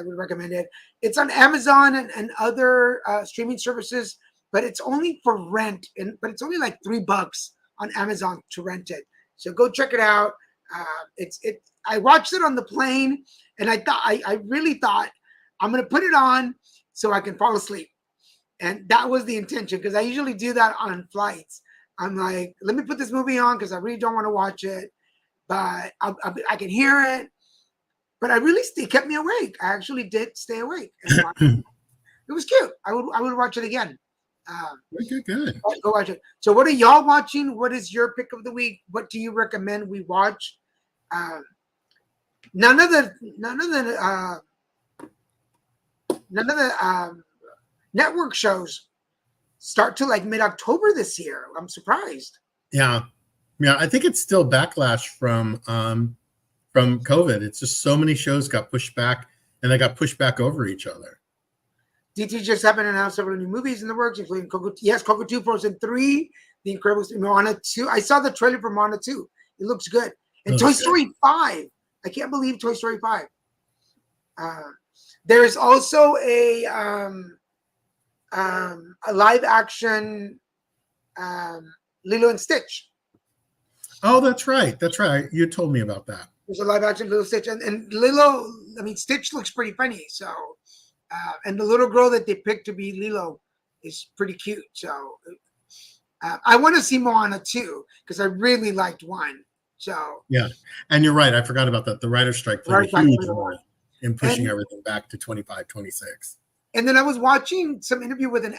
Speaker 4: would recommend it. It's on Amazon and other streaming services, but it's only for rent. But it's only like $3 on Amazon to rent it. So go check it out. I watched it on the plane, and I really thought I'm gonna put it on so I can fall asleep. And that was the intention, because I usually do that on flights. I'm like, let me put this movie on because I really don't want to watch it, but I can hear it. But it kept me awake. I actually did stay awake. It was cute. I would watch it again.
Speaker 3: Good.
Speaker 4: Go watch it. So what are y'all watching? What is your pick of the week? What do you recommend we watch? None of the network shows start to like mid-October this year. I'm surprised.
Speaker 3: Yeah. I think it's still backlash from COVID. It's just so many shows got pushed back, and they got pushed back over each other.
Speaker 4: DT just happened to announce several new movies in the works, including Coco 2, Frozen 3, The Incredibles, Moana 2. I saw the trailer for Moana 2. It looks good. And Toy Story 5. I can't believe Toy Story 5. There's also a live action Lilo and Stitch.
Speaker 3: Oh, that's right. You told me about that.
Speaker 4: There's a live action Lilo Stitch, and Stitch looks pretty funny. So, and the little girl that they picked to be Lilo is pretty cute. So, I want to see Moana 2 because I really liked 1. So
Speaker 3: yeah, and you're right. I forgot about that. The writer's strike played a huge role in pushing everything back to 25, 26.
Speaker 4: And then I was watching some interview with an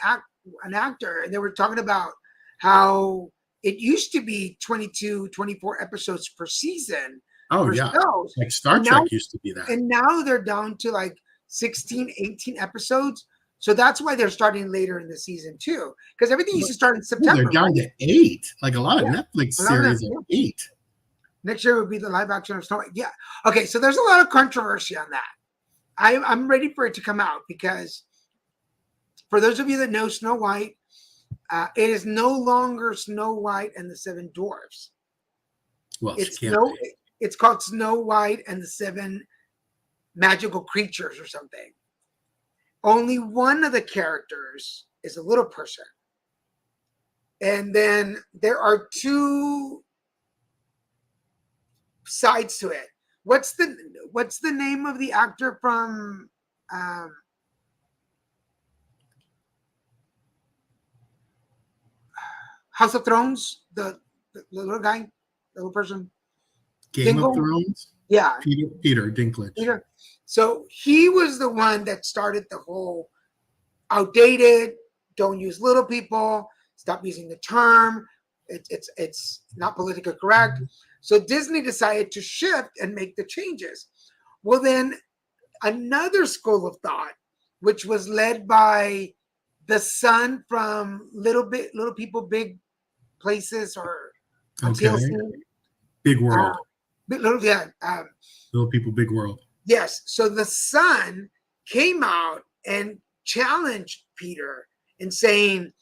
Speaker 4: actor, and they were talking about how it used to be 22, 24 episodes per season.
Speaker 3: Oh, yeah.
Speaker 4: Shows.
Speaker 3: Like Star Trek used to be that.
Speaker 4: And now they're down to like 16, 18 episodes. So that's why they're starting later in the season too. Because everything used to start in September.
Speaker 3: They're down to 8. Like a lot of Netflix series are 8.
Speaker 4: Next year would be the live action of Snow White. Yeah. Okay, so there's a lot of controversy on that. I'm ready for it to come out because for those of you that know Snow White, it is no longer Snow White and the Seven Dwarfs.
Speaker 3: Well,
Speaker 4: it's called Snow White and the Seven Magical Creatures or something. Only one of the characters is a little person. And then there are 2 sides to it. What's the name of the actor from House of Thrones? The little guy, the little person.
Speaker 3: Game of Thrones?
Speaker 4: Yeah.
Speaker 3: Peter Dinklage.
Speaker 4: Peter. So he was the one that started the whole outdated, don't use little people, stop using the term. It's not politically correct. So Disney decided to shift and make the changes. Well, then another school of thought which was led by the son from Little People, Big Places, or
Speaker 3: Okay.
Speaker 4: TLC.
Speaker 3: Big world. Little people, big world.
Speaker 4: Yes. So the son came out and challenged Peter in saying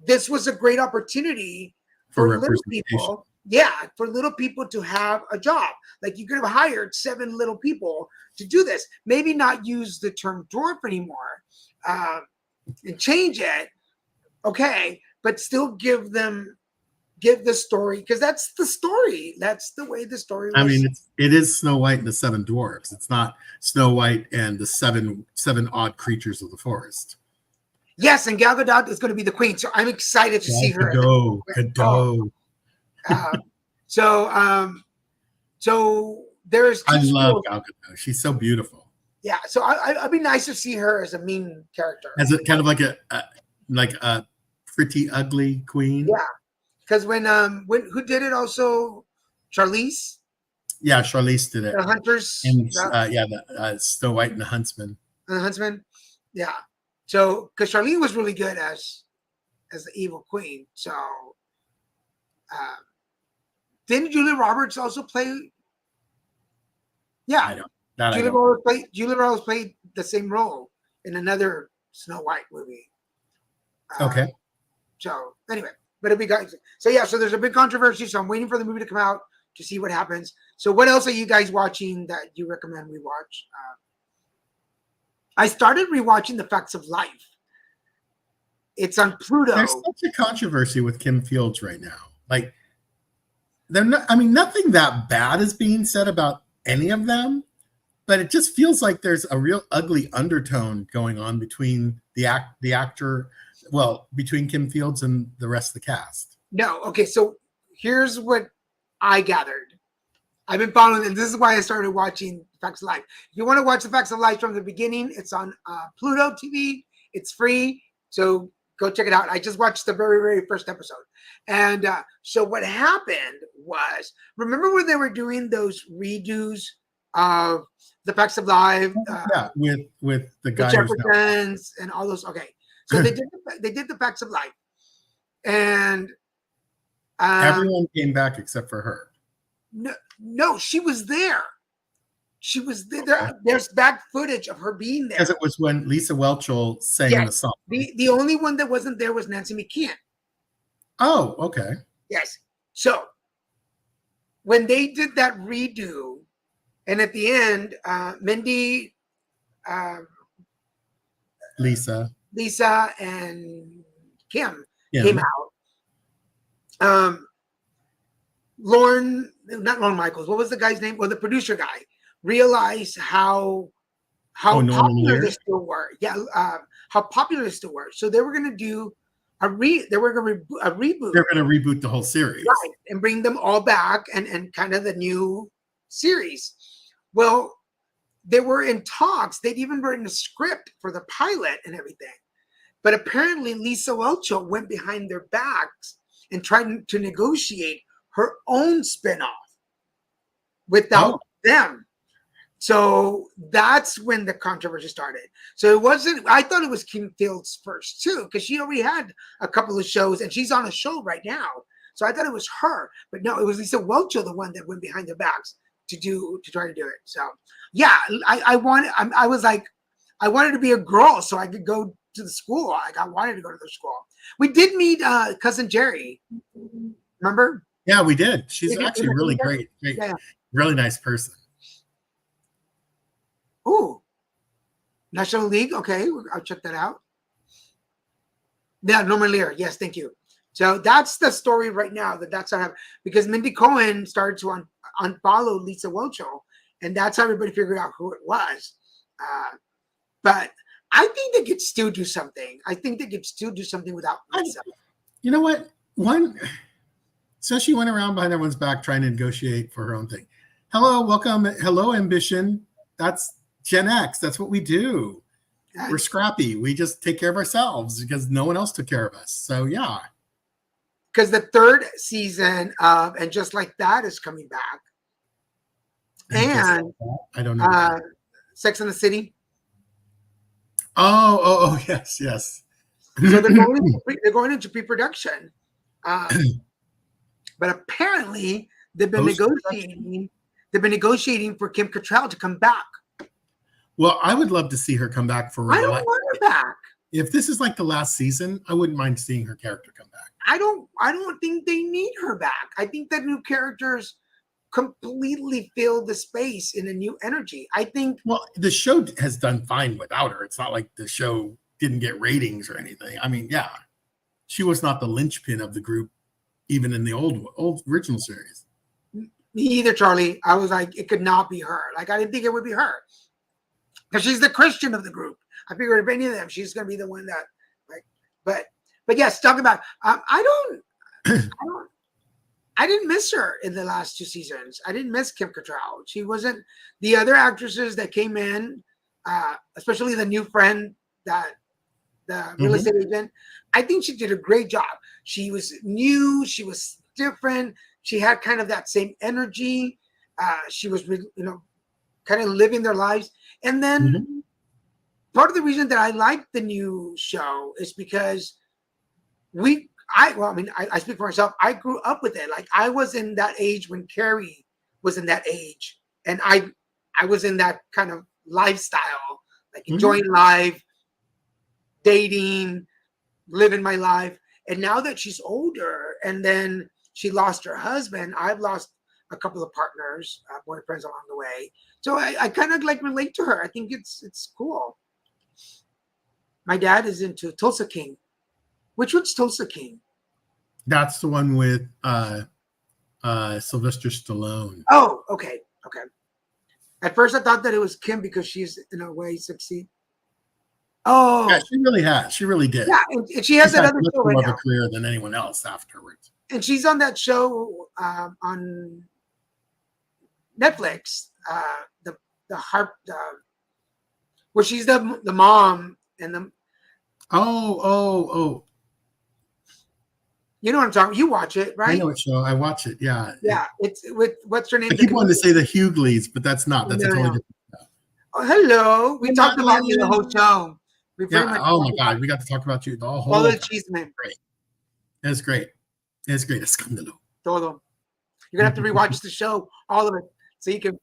Speaker 4: this was a great opportunity
Speaker 3: For
Speaker 4: for little
Speaker 3: representation.
Speaker 4: people. Yeah, for little people to have a job. Like you could have hired 7 little people to do this. Maybe not use the term dwarf anymore and change it. Okay, but still give the story, because that's the story. That's the way the story was.
Speaker 3: I mean, it is Snow White and the 7 dwarfs. It's not Snow White and the seven odd creatures of the forest.
Speaker 4: Yes, and Gal Gadot is going to be the queen, so I'm excited to see her.
Speaker 3: Gadot.
Speaker 4: So there's.
Speaker 3: I love Gal Gadot. She's so beautiful.
Speaker 4: Yeah, so I'd be nice to see her as a mean character.
Speaker 3: As a kind of like a pretty ugly queen.
Speaker 4: Yeah, because when who did it also? Charlize.
Speaker 3: Yeah, Charlize did it.
Speaker 4: The Hunters.
Speaker 3: And the Snow White and the Huntsman.
Speaker 4: The Huntsman. Yeah. So because Charlene was really good as the evil queen. So didn't Julia Roberts also play? Yeah.
Speaker 3: I don't.
Speaker 4: Julia Roberts played the same role in another Snow White movie.
Speaker 3: Okay.
Speaker 4: So anyway, but it'll be guys. So yeah, so there's a big controversy. So I'm waiting for the movie to come out to see what happens. So what else are you guys watching that you recommend we watch? I started rewatching The Facts of Life. It's on Pluto.
Speaker 3: There's such a controversy with Kim Fields right now. Like, they're not. I mean, nothing that bad is being said about any of them, but it just feels like there's a real ugly undertone going on between the actor, well, between Kim Fields and the rest of the cast.
Speaker 4: No, okay. So here's what I gathered. I've been following, and this is why I started watching Facts of Life. If you want to watch The Facts of Life from the beginning, it's on Pluto TV. It's free, so go check it out. I just watched the very, very first episode. And so what happened was, remember when they were doing those redos of The Facts of Life?
Speaker 3: With the guy
Speaker 4: the
Speaker 3: who's now,
Speaker 4: Jeffersons and all those. Okay, so they did The Facts of Life, and
Speaker 3: everyone came back except for her.
Speaker 4: No, she was there. She was there. There's back footage of her being there.
Speaker 3: Because it was when Lisa Whelchel sang the song.
Speaker 4: The only one that wasn't there was Nancy McKeon.
Speaker 3: Oh, okay.
Speaker 4: Yes. So when they did that redo, and at the end, Mindy,
Speaker 3: Lisa,
Speaker 4: and Kim came out. Not Lorne Michaels. What was the guy's name? Well, the producer guy realized how popular they still were. Yeah, how popular they still were. So they were going to do a reboot. They're going to
Speaker 3: reboot the whole series,
Speaker 4: right, and bring them all back and kind of the new series. Well, they were in talks. They'd even written a script for the pilot and everything. But apparently Lisa Whelchel went behind their backs and tried to negotiate her own spinoff without them. So that's when the controversy started. So it wasn't, I thought it was Kim Fields first too, because she already had a couple of shows and she's on a show right now. So I thought it was her, but no, it was Lisa Whelchel, the one that went behind their backs to try to do it. So yeah, I wanted to be a girl so I could go to the school. I wanted to go to the school. We did meet cousin Jerry. Remember?
Speaker 3: Yeah, we did. She's actually really great.
Speaker 4: Yeah.
Speaker 3: Really nice person.
Speaker 4: Ooh, National League. Okay, I'll check that out. Yeah, Norman Lear. Yes, thank you. So that's the story right now. That's what happened because Mindy Cohen started to unfollow Lisa Whelchel, and that's how everybody figured out who it was. But I think they could still do something. I think they could still do something without Lisa.
Speaker 3: You know what? So she went around behind everyone's back trying to negotiate for her own thing. Hello, welcome. Hello, ambition. That's Gen X. That's what we do. We're scrappy. We just take care of ourselves because no one else took care of us. So yeah.
Speaker 4: Because the third season of And Just Like That is coming back. And
Speaker 3: I don't know.
Speaker 4: Sex and the City.
Speaker 3: Yes, yes.
Speaker 4: So they're going into pre-production. But apparently they've been
Speaker 3: Post-production?
Speaker 4: negotiating for Kim Cattrall to come back.
Speaker 3: Well, I would love to see her come back for
Speaker 4: I don't want her back.
Speaker 3: If this is like the last season, I wouldn't mind seeing her character come back.
Speaker 4: I don't think they need her back. I think that new characters completely fill the space in a new energy. I think.
Speaker 3: Well, the show has done fine without her. It's not like the show didn't get ratings or anything. I mean, yeah, she was not the linchpin of the group, even in the old original series.
Speaker 4: Me either, Charlie. I was like, it could not be her. Like, I didn't think it would be her because she's the Christian of the group. I figured if any of them, she's going to be the one that, like, but yes, talking about, I didn't miss her in the last 2 seasons. I didn't miss Kim Cattrall. She wasn't the other actresses that came in, especially the new friend the real estate agent. I think she did a great job. She was new. She was different. She had kind of that same energy. She was, kind of living their lives. And then part of the reason that I like the new show is because I speak for myself. I grew up with it. Like, I was in that age when Carrie was in that age. And I was in that kind of lifestyle, like enjoying life, dating, living my life. And now that she's older and then she lost her husband, I've lost a couple of partners, boyfriends along the way. So I kind of like relate to her. I think it's cool. My dad is into Tulsa King. Which one's Tulsa King?
Speaker 3: That's the one with Sylvester Stallone.
Speaker 4: Oh, okay. At first I thought that it was Kim because she's in a way sexy. Oh,
Speaker 3: Yeah, she really has. She really did.
Speaker 4: yeah, and she has that other show right
Speaker 3: more of a
Speaker 4: now.
Speaker 3: career than anyone else afterwards.
Speaker 4: And she's on that show on Netflix, the harp, where she's the mom and the.
Speaker 3: Oh.
Speaker 4: You know what I'm talking. You watch it, right?
Speaker 3: I know what show. I watch it. Yeah.
Speaker 4: Yeah, it's with what's her name?
Speaker 3: I keep wanting to say the Hughleys, but that's not. That's a
Speaker 4: No.
Speaker 3: totally different.
Speaker 4: Oh, hello. We talked about you the whole show. We pretty
Speaker 3: Yeah.
Speaker 4: much
Speaker 3: Oh my God, we got to talk about you the whole.
Speaker 4: all the
Speaker 3: time.
Speaker 4: cheese men.
Speaker 3: It's great. It's great. Escándalo.
Speaker 4: Todo. You're gonna have to rewatch the show, all of it, so you can.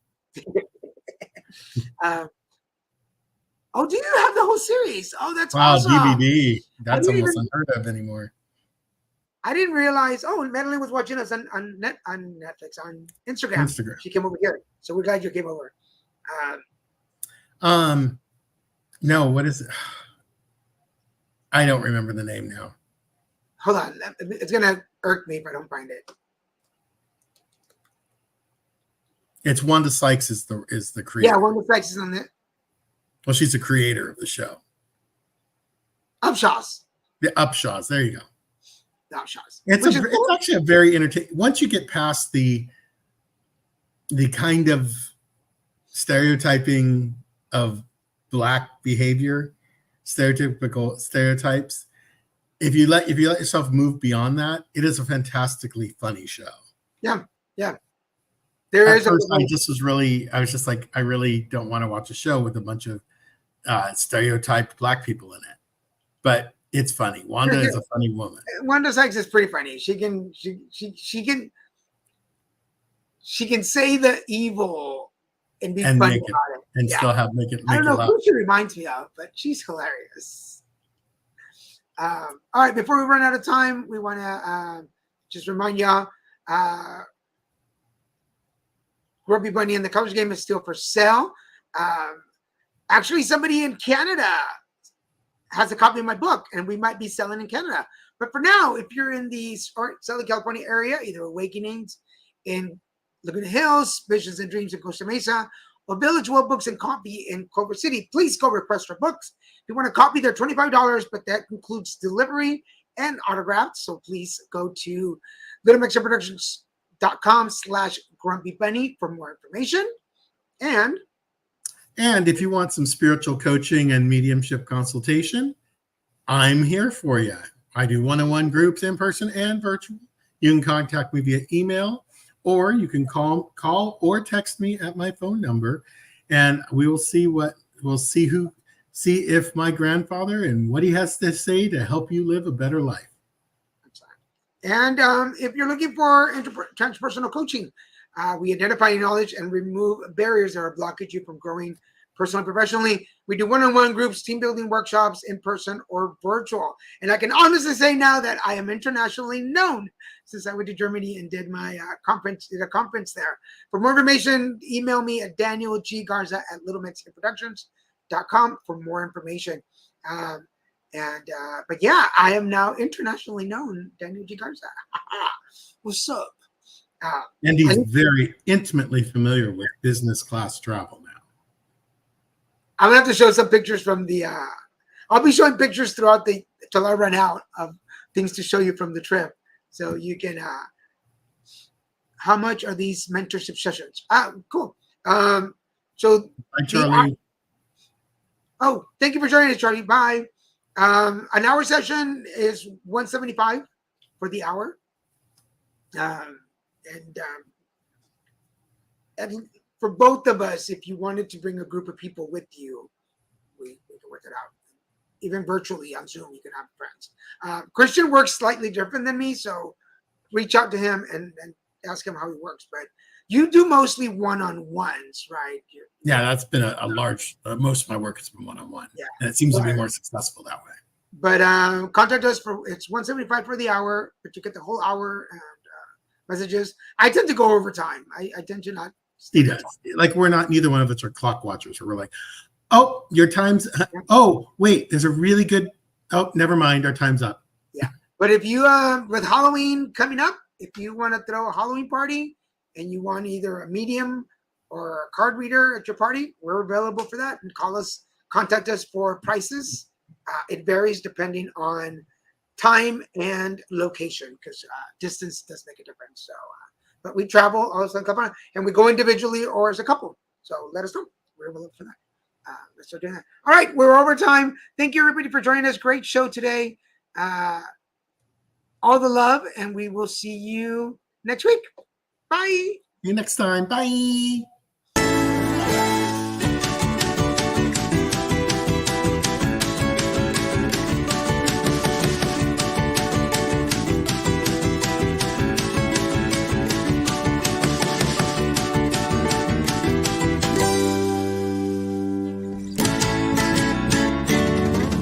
Speaker 4: Oh, do you have the whole series? Oh, that's
Speaker 3: Wow,
Speaker 4: awesome.
Speaker 3: DVD. That's
Speaker 4: didn't
Speaker 3: almost
Speaker 4: even-
Speaker 3: unheard of anymore.
Speaker 4: I didn't realize. Oh, Madeline was watching us on Netflix, on Instagram.
Speaker 3: Instagram.
Speaker 4: She came over here, so we're glad you came over.
Speaker 3: No, what is it? I don't remember the name now.
Speaker 4: Hold on, it's gonna irk me if I don't find it.
Speaker 3: It's Wanda Sykes is the creator.
Speaker 4: Yeah, one of the facts is on it.
Speaker 3: Well, she's the creator of the show.
Speaker 4: Upshaws.
Speaker 3: The Upshaws. There you go.
Speaker 4: The Upshaws.
Speaker 3: It's
Speaker 4: Which is
Speaker 3: it's actually a very entertaining. Once you get past the kind of stereotyping of Black behavior, stereotypical stereotypes, if you let yourself move beyond that, it is a fantastically funny show.
Speaker 4: Yeah. There
Speaker 3: At
Speaker 4: is
Speaker 3: first, I was just like, I really don't want to watch a show with a bunch of stereotyped Black people in it, but it's funny. Wanda is a funny woman.
Speaker 4: Wanda Sykes is pretty funny. She can say the evil and be
Speaker 3: And
Speaker 4: funny
Speaker 3: make it-
Speaker 4: about it.
Speaker 3: and
Speaker 4: Yeah.
Speaker 3: still make
Speaker 4: I
Speaker 3: it
Speaker 4: don't know
Speaker 3: laugh.
Speaker 4: who she reminds me of, but she's hilarious. All right, before we run out of time, we want to just remind y'all, Grumpy Bunny and the College Game is still for sale. Actually, somebody in Canada has a copy of my book, and we might be selling in Canada. But for now, if you're in the Southern California area, either Awakenings in Laguna Hills, Visions and Dreams in Costa Mesa, or Village Well Books and Coffee in Culver City, please go request for books. If you want a copy, they're $25, but that includes delivery and autographs. So please go to littlemexaproductions.com/Grumpy Bunny for more information. And
Speaker 3: if you want some spiritual coaching and mediumship consultation, I'm here for you. I do one-on-one groups in person and virtual. You can contact me via email, or you can call or text me at my phone number, and we will see who see if my grandfather and what he has to say to help you live a better life.
Speaker 4: And if you're looking for transpersonal coaching, we identify knowledge and remove barriers that are blocking you from growing personally and professionally. We do one-on-one groups, team building workshops, in person or virtual. And I can honestly say now that I am internationally known since I went to Germany and did my conference there. For more information, email me at danielggarza@littlemexicanproductions.com for more information. But yeah, I am now internationally known, Daniel G. Garza. What's up?
Speaker 3: And he's very intimately familiar with business class travel now.
Speaker 4: I'm gonna have to show some pictures from the. I'll be showing pictures throughout till I run out of things to show you from the trip, so you can. How much are these mentorship sessions? Cool. So.
Speaker 3: Hi, Charlie.
Speaker 4: Thank you for joining us, Charlie. Bye. An hour session is $175 for the hour. And for both of us, if you wanted to bring a group of people with you, we can work it out. Even virtually on Zoom, you can have friends. Christian works slightly different than me, so reach out to him and ask him how he works. But you do mostly one-on-ones, right?
Speaker 3: Yeah, that's been a large, most of my work has been one-on-one.
Speaker 4: Yeah.
Speaker 3: And it seems to be more successful that way.
Speaker 4: But contact us it's $175 for the hour, but you get the whole hour and messages. I tend to go over time. I tend to not.
Speaker 3: He does. Like neither one of us are clock watchers. Where we're like, oh, your time's. Oh, wait, there's a really good. Oh, never mind, our time's up.
Speaker 4: Yeah, but if you with Halloween coming up, if you want to throw a Halloween party and you want either a medium or a card reader at your party, we're available for that. And contact us for prices. It varies depending on time and location because distance does make a difference. So, but we travel also and we go individually or as a couple. So let us know. We're available for that. Let's start doing that. All right, we're over time. Thank you everybody for joining us. Great show today. All the love, and we will see you next week. Bye.
Speaker 3: See you next time. Bye.